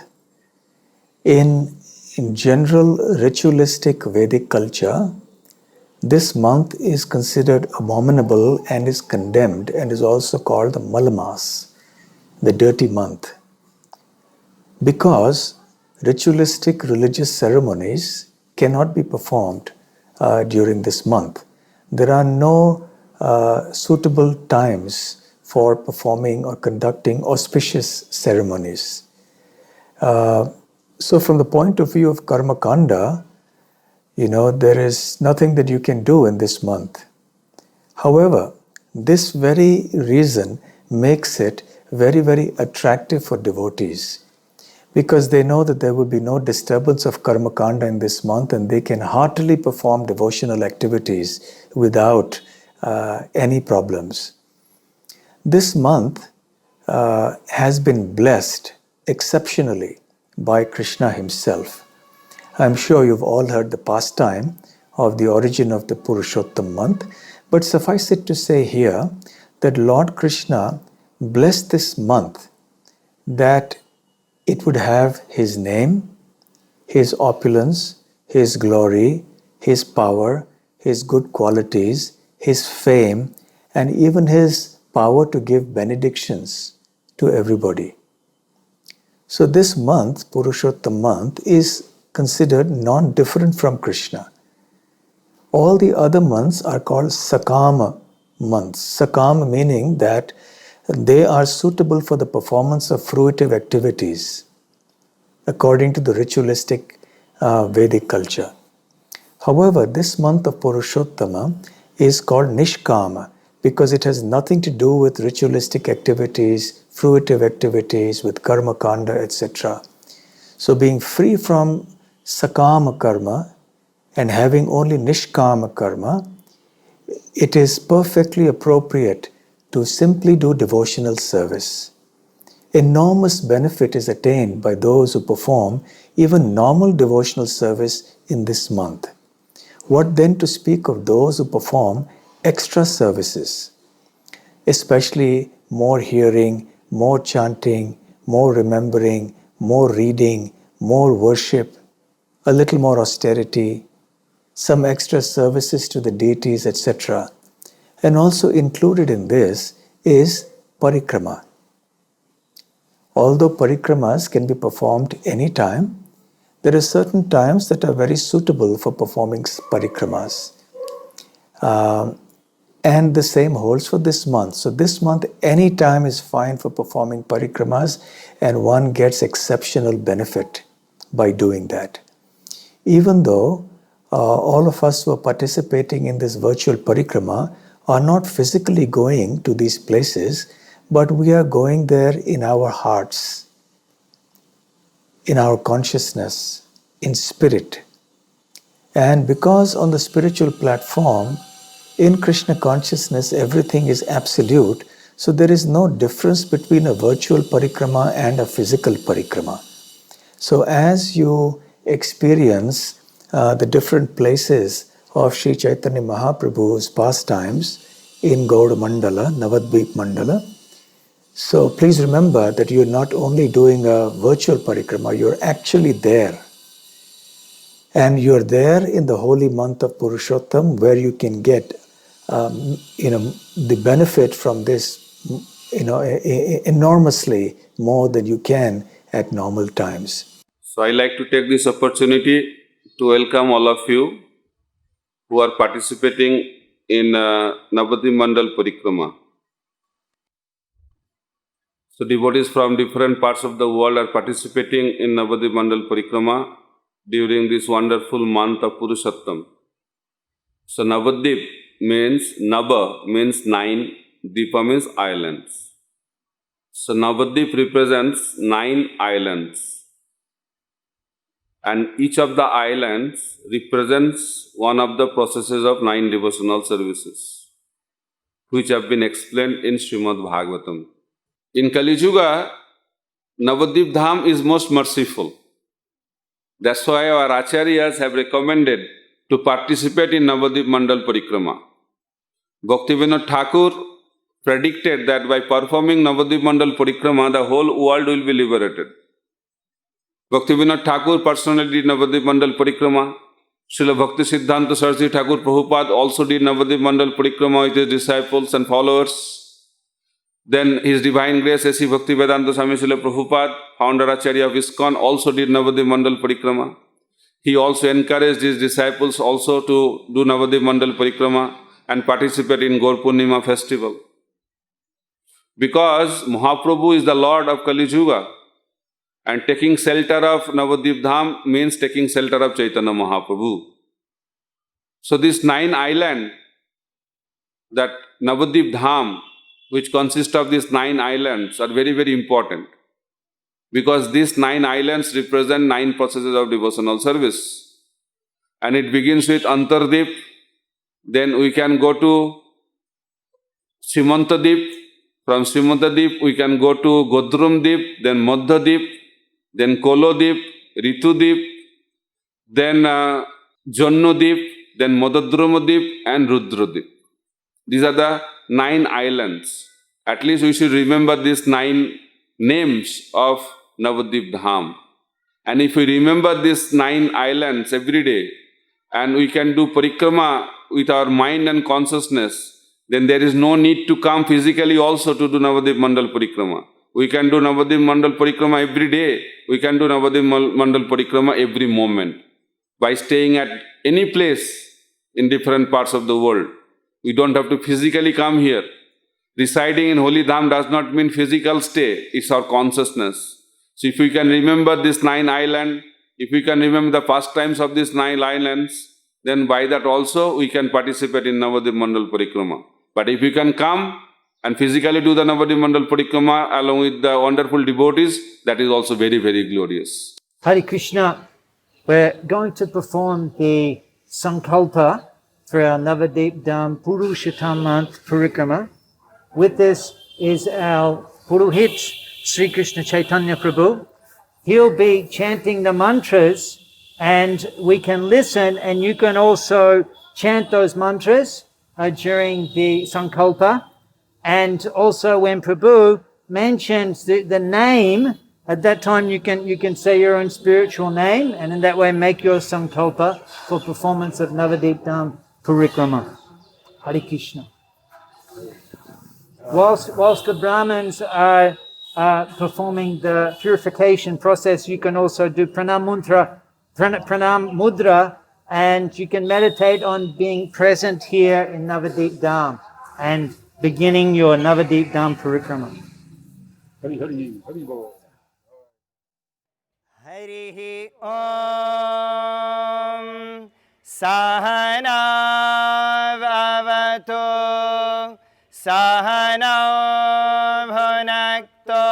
In general ritualistic Vedic culture, this month is considered abominable and is condemned and is also called the Malamas, the dirty month. Because ritualistic religious ceremonies cannot be performed during this month. There are no suitable times for performing or conducting auspicious ceremonies. So from the point of view of Karma Kanda, there is nothing that you can do in this month. However, this very reason makes it very, very attractive for devotees, because they know that there will be no disturbance of Karma Kanda in this month and they can heartily perform devotional activities without any problems. This month has been blessed exceptionally by Krishna himself. I'm sure you've all heard the pastime of the origin of the Purusottam month, but suffice it to say here that Lord Krishna blessed this month that it would have his name, his opulence, his glory, his power, his good qualities, his fame, and even his power to give benedictions to everybody. So this month, Purushottam month, is considered non-different from Krishna. All the other months are called Sakama months. Sakama meaning that they are suitable for the performance of fruitive activities according to the ritualistic Vedic culture. However, this month of Purushottama is called Nishkama because it has nothing to do with ritualistic activities, fruitive activities, with karma kanda, etc. So being free from Sakama karma and having only Nishkama karma, it is perfectly appropriate to simply do devotional service. Enormous benefit is attained by those who perform even normal devotional service in this month. What then to speak of those who perform extra services, especially more hearing, more chanting, more remembering, more reading, more worship, a little more austerity, some extra services to the deities, etc. And also included in this is Parikrama. Although Parikramas can be performed anytime, there are certain times that are very suitable for performing Parikramas. And the same holds for this month. So this month, any time is fine for performing Parikramas, and one gets exceptional benefit by doing that. Even though all of us who are participating in this virtual Parikrama are not physically going to these places, but we are going there in our hearts, in our consciousness, in spirit. And because on the spiritual platform, in Krishna consciousness, everything is absolute, so there is no difference between a virtual parikrama and a physical parikrama. So as you experience the different places of Sri Chaitanya Mahaprabhu's pastimes in Gaur Mandala, Navadvipa Mandala, so please remember that you're not only doing a virtual parikrama, you're actually there. And you're there in the holy month of Purushottam, where you can get the benefit from this, enormously more than you can at normal times. So I like to take this opportunity to welcome all of you who are participating in Navadvip Mandal Parikrama. So devotees from different parts of the world are participating in Navadvip Mandal Parikrama during this wonderful month of Purusottam. So Navadvip means, Nava means 9, Dipa means islands. So Navadvip represents 9 islands. And each of the islands represents one of the processes of 9 devotional services, which have been explained in Srimad Bhagavatam. In Kali Yuga, Navadvip Dham is most merciful. That's why our Acharyas have recommended to participate in Navadvip Mandal Parikrama. Bhaktivinoda Thakur predicted that by performing Navadvip Mandal Parikrama, the whole world will be liberated. Bhaktivinoda Thakur personally did Navadvip Mandal Parikrama. Srila Bhakti Siddhanta Saraswati Thakur Prabhupada also did Navadvip Mandal Parikrama with his disciples and followers. Then His Divine Grace A.C. Bhaktivedanta Swami Srila Prabhupada, founder Acharya of ISKCON, also did Navadvip Mandal Parikrama. He also encouraged his disciples also to do Navadvip Mandal Parikrama and participate in Gaur Purnima festival. Because Mahaprabhu is the Lord of Kali Yuga, and taking shelter of Navadvip Dham means taking shelter of Chaitanya Mahaprabhu. So this 9 island, that Navadvip Dham, which consists of these 9 islands, are very, very important. Because these 9 islands represent 9 processes of devotional service. And it begins with Antardip, then we can go to Simantadip, from Simantadip we can go to Godrumdip, then Madhyadip, then Kolodip, Ritudip, then Jannodip, then Madadrumadip and Rudradip. These are the 9 islands. At least we should remember these 9 names of Navadvip Dham. And if we remember these 9 islands every day, and we can do parikrama with our mind and consciousness, then there is no need to come physically also to do Navadvip Mandal Parikrama. We can do Navadvip Mandal Parikrama every day. We can do Navadvip Mandal Parikrama every moment. By staying at any place in different parts of the world. We don't have to physically come here. Residing in Holy Dham does not mean physical stay. It's our consciousness. So if we can remember this 9 islands, if we can remember the pastimes of these 9 islands, then by that also we can participate in Navadvip Mandal Parikrama. But if you can come and physically do the Navadvip Mandal Parikrama along with the wonderful devotees, that is also very, very glorious. Hare Krishna, we're going to perform the Sankalpa for our Navadvip Dham Purusottam month Parikrama. With us is our Purohit, Sri Krishna Chaitanya Prabhu. He'll be chanting the mantras and we can listen, and you can also chant those mantras during the Sankalpa. And also when Prabhu mentions the name, at that time you can say your own spiritual name, and in that way make your Sankalpa for performance of Navadvip Dham Parikrama. Hare Krishna. Whilst the Brahmins are performing the purification process, you can also do Pranam Mudra, and you can meditate on being present here in Navadvip Dham and beginning your Navadvip Dham Parikrama. Harihi Om Sahana Vavato Sahana Bhunakto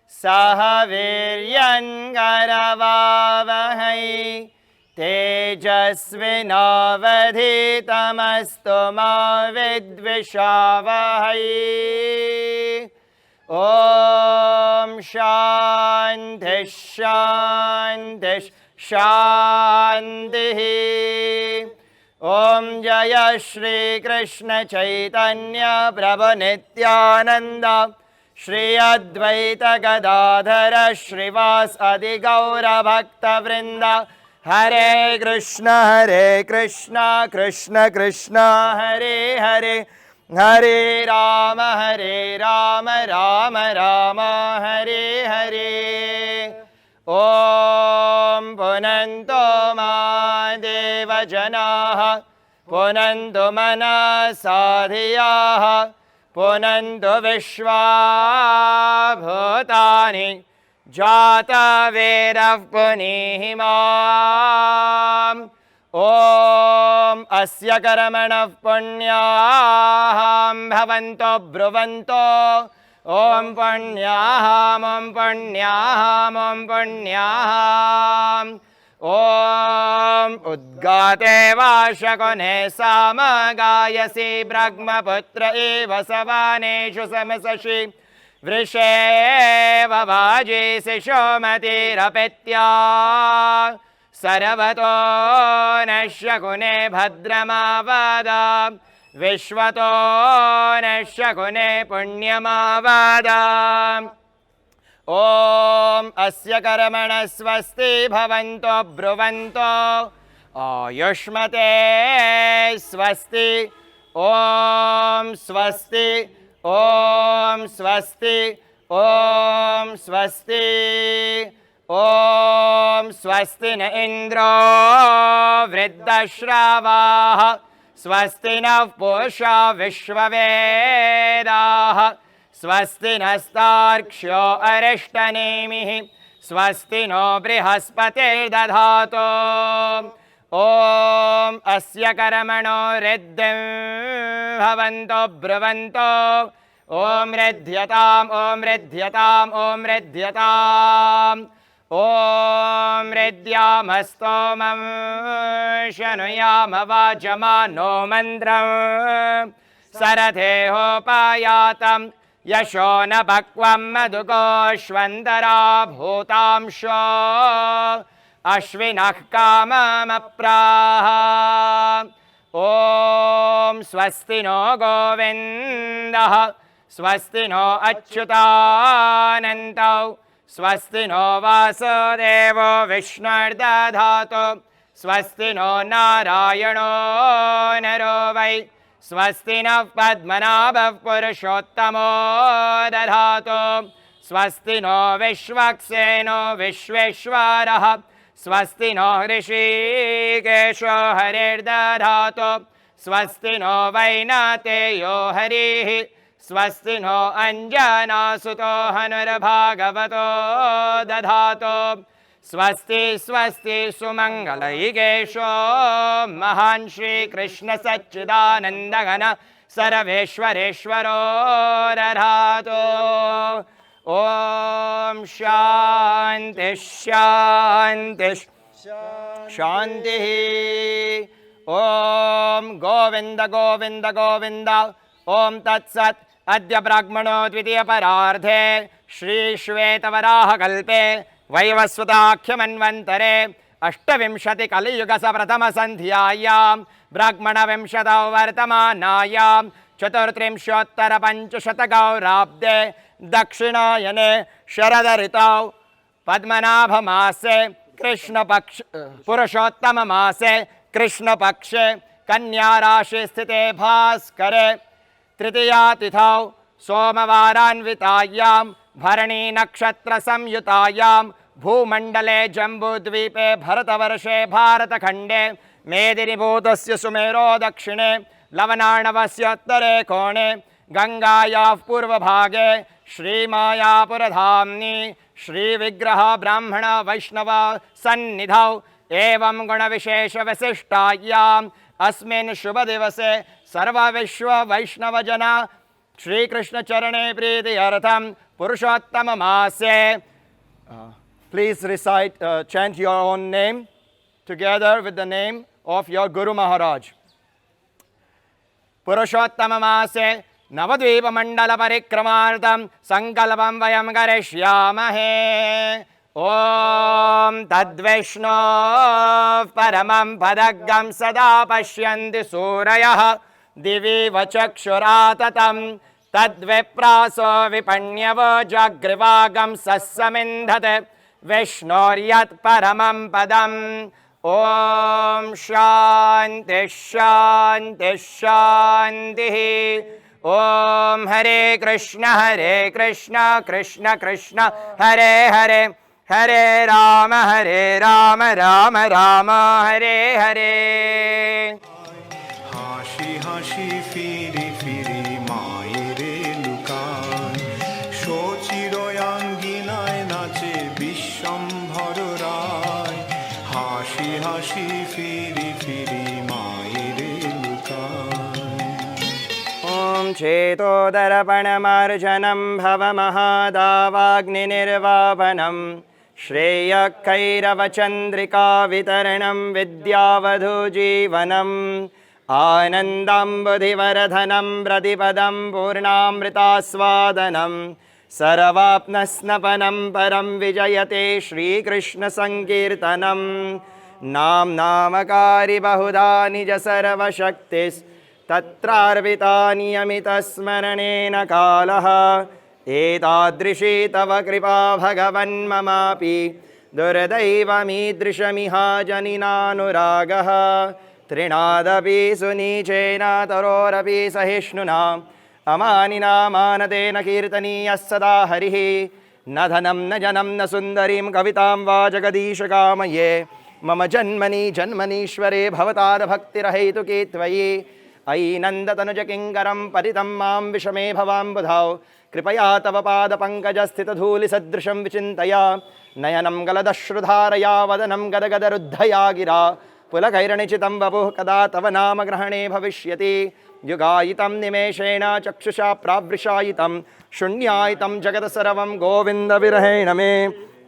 Sahaviryan Garavavahai Tejasvinavadhitamastu ma vidvishavahai. Om Shanti Shanti Shanti. Om Jaya Shri Krishna Chaitanya Prabhu Nityananda Shri Advaita Gadadhara Shrivas Adi Gaura Bhakta Vrinda. Hare Krishna Krishna Krishna Hare Hare, Hare Rama Rama Rama Hare Hare. Om Punanto Ma Deva Janaha पुनन्तु मनसा धियाः पुनन्तु विश्वा भूतानि जातवेदः पुनीहि माम् ॐ अस्य कर्मणः पुण्याहं भवन्तो ब्रुवन्तो ॐ पुण्याहम् ॐ पुण्याहम् ॐ पुण्याहम् ॐ उद्गाते वाशकुने सामगायसि ब्रह्मपुत्र एव सवानेषु समसषि वृषेव वाजेसि सोमतिरपेत्या सर्वतो नश्यकुने भद्रमावद विश्वतो नश्यकुने पुण्यमावद ॐ अस्य कर्मणः स्वस्ति भवन्तो ब्रुवन्तो आयुष्मते स्वस्ति ॐ स्वस्ति ॐ स्वस्ति ॐ स्वस्ति ॐ स्वस्ति न इन्द्रो वृद्धश्रावाः स्वस्ति नः पूषा विश्ववेदाः स्वस्ति नस्तार्क्ष्यो अरिष्टनेमिः स्वस्ति नो बृहस्पतिर्दधातु ॐ अस्य कर्मणो रिद्धिं भवन्तो ब्रुवन्तो ॐ रिध्यताम् ॐ रिध्यताम् ॐ रिध्यताम् ॐ रिद्यामस्तोमं शनुयाम वाचमानो मन्त्रं सरथेहोपायातं यशो न भक्वं मधुकोष्वन्तरा भूतांशो अश्विनः काममप्राह ॐ स्वस्ति नो गोविन्दः स्वस्ति नो अच्युतानन्तौ स्वस्ति नो वासुदेवो विष्णुर्दधातु स्वस्ति नो नारायणो नरो वै स्वस्ति नः पद्मनाभः पुरुषोत्तमो दधातु स्वस्ति नो विश्वक्सेनो विश्वेश्वरः स्वस्ति नो ऋषिकेशो हरिर्दधातु स्वस्ति नो वैनातेयो हरिः स्वस्ति नो अञ्जनासुतो हनुर्भागवतो दधातु स्वस्ति स्वस्ति सुमङ्गलैकेशो महान् श्रीकृष्ण सच्चिदानन्दघन सर्वेश्वरेश्वरो दधातु ॐ शान्ति शान्ति शान्तिः ॐ गोविन्द गोविन्द गोविन्द ॐ तत्सत् अद्य ब्राह्मणो द्वितीयपरार्धे श्रीश्वेतवराहकल्पे वैवस्वताख्यमन्वन्तरे अष्टविंशतिकलियुगसप्रथमसन्ध्यायां ब्राह्मणविंशतौ वर्तमानायां चतुर्त्रिंशोत्तरपञ्चशतगौराब्दे दक्षिणायने शरदऋतौ पद्मनाभमासे कृष्णपक्ष पुरुषोत्तममासे कृष्णपक्षे कन्याराशिस्थिते भास्करे तृतीयातिथौ सोमवारान्वितायां भरणी नक्षत्रसंयुतायां भूमण्डले जम्बूद्वीपे भरतवर्षे भारतखण्डे मेदिनीभूतस्य सुमेरो दक्षिणे लवनार्णवस्योत्तरे कोणे गङ्गायाः पूर्वभागे श्रीमायापुरधाम्नि श्रीविग्रह ब्राह्मण वैष्णव सन्निधौ एवं गुणविशेषविशिष्टायाम् अस्मिन् शुभदिवसे सर्वविश्ववैष्णवजना श्रीकृष्णचरणे प्रीत्यर्थं पुरुषोत्तममासे please recite, chant your own name together with the name of your Guru Maharaj. Purusottamamase Navadvipa Mandala Parikramartam Sankalpam Vayam Karishyamahe Om Tadvishno Paramam Padagam Sada Pashyanti Surayah Divi Vachakshuratatam Tadvipraso Vipanyavo Jagrivagam Sassamindhate Vishnoryat Paramam Padam Om Shanti Shanti Shanti Om Hare Krishna Krishna Krishna Hare Hare Hare Rama Rama Rama Hare Hare হাসি ফিরি ফিরি মায়ের লুকায় সচিরয়াঙ্গিনায় নাচে বিশ্বম্ভর রায় হাসি হাসি ফিরি ফিরি মায়ের লুকায় ॐ चेतोदर्पणमार्जनं भवमहादावाग्निर्वापनं श्रेयःकैरवचन्द्रिकावितरणं विद्यावधूजीवनम् आनन्दाम्बुधिवर्धनं प्रतिपदं पूर्णामृतास्वादनं सर्वाप्नस्नपनं परं विजयते श्रीकृष्णसङ्कीर्तनं नामकारि बहुधा निज सर्वशक्तिस्तत्रार्विता नियमितस्मरणेन कालः एतादृशी तव कृपा भगवन्ममापि दुर्दैवमीदृशमिह जनिनानुरागः तृणादपि सुनीचेन तरोरपि सहिष्णुना अमानिना मानतेन कीर्तनीयः सदा हरिः न धनं न जनं न सुन्दरीं कवितां वा जगदीश कामये मम जन्मनि जन्मनीश्वरे भवतादभक्तिरहेतुकी त्वयि अयि नन्दतनुजकिङ्करं परितं मां विषमे भवाम्बुधौ कृपया तव पादपङ्कजस्थितधूलिसदृशं विचिन्तया नयनं गलदश्रुधारया वदनं गदगदरुद्धया गिरा पुलकैर्निचितं वपुः कदा तव नाम ग्रहणे भविष्यति युगायितं निमेषेण चक्षुषा प्रावृषायितं शून्यायितं जगत् सर्वं गोविन्दविरहेण मे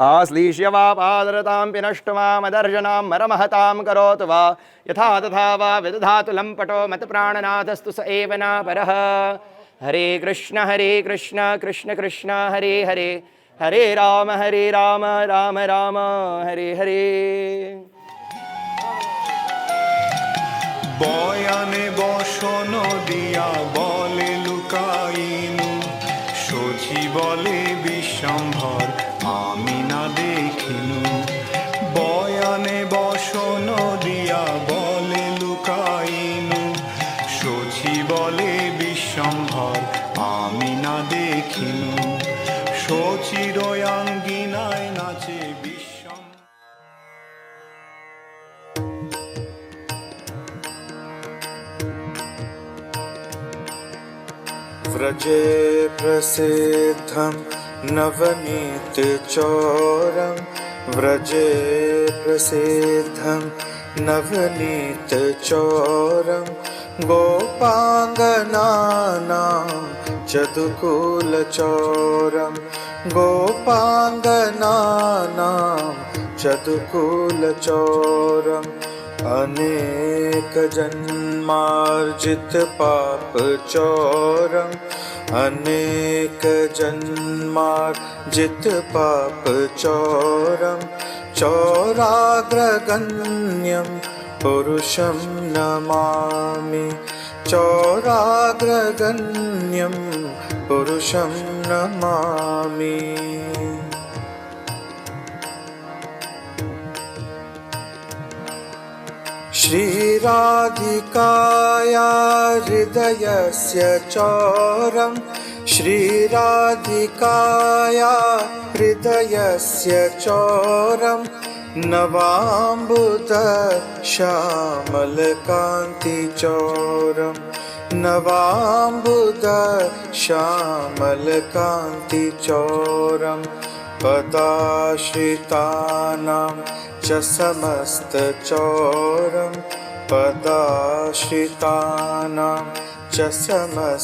आश्लीष्य वा पादरतां पिनष्टु मामदर्शनां मरमहतां करोतु वा यथा तथा वा विदधातु लम्पटो मतप्राणनाथस्तु स एव न परः हरे कृष्ण कृष्ण कृष्ण हरे हरे हरे राम राम राम हरे हरे বয়ানে বসন দিয়া বলে লুকাইনু সচি বলে বিশ্বম্ভর আমি না দেখিনু বয়ানে বসন দিয়া বলে লুকাইনু সচি বলে বিশ্বম্ভর আমি না দেখিনু সচিরয়াঙ্গিনায় নাচে व्रजे प्रसिद्धं नवनीतचौरं व्रजे प्रसिद्धं नवनीतचौरं गोपाङ्गनानां चतुकुलचौरं गोपाङ्गनानां चतुकुलचौरम् अनेकजन्मार्जित पापचौरम् अनेकजन्मार्जित पापचौरम् चौराग्रगण्यं पुरुषं नमामि चौराग्रगण्यं पुरुषं नमामि श्रीराधिकाया हृदयस्य चौरं श्रीराधिकाया हृदयस्य चौरं नवाम्बुद श्यामलकान्तिचौरं नवाम्बुद श्यामलकान्तिचौरं पदाश्रितानां च समस्तचौरं पदाश्रितानां च समस्तचौरं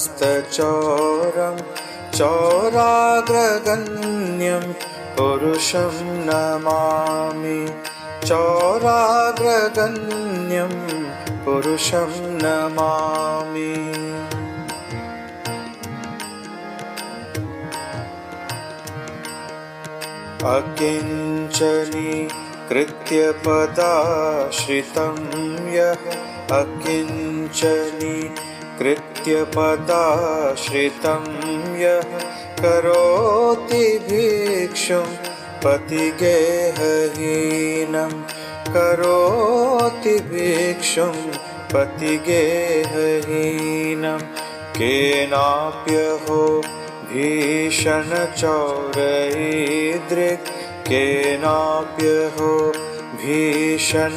चौराग्रगण्यं पुरुषं नमामि चौराग्रगण्यं पुरुषं नमामि अकिञ्चनी कृत्य पदाश्रितं यः अकिञ्चनी कृत्य पदाश्रितं यः करोति भिक्षुं पतिगेहहीनं करोति भिक्षुं पतिगेहहीनं केनाप्यहो भीषणचौरैर्दृक् केनाप्यहो भीषणचौरैर्दृक्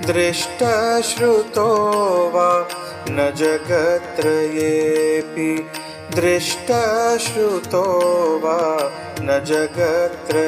दृष्टश्रुतो वा न जगत्त्रयेऽपि दृष्टश्रुतो वा न जगत्त्रयेऽपि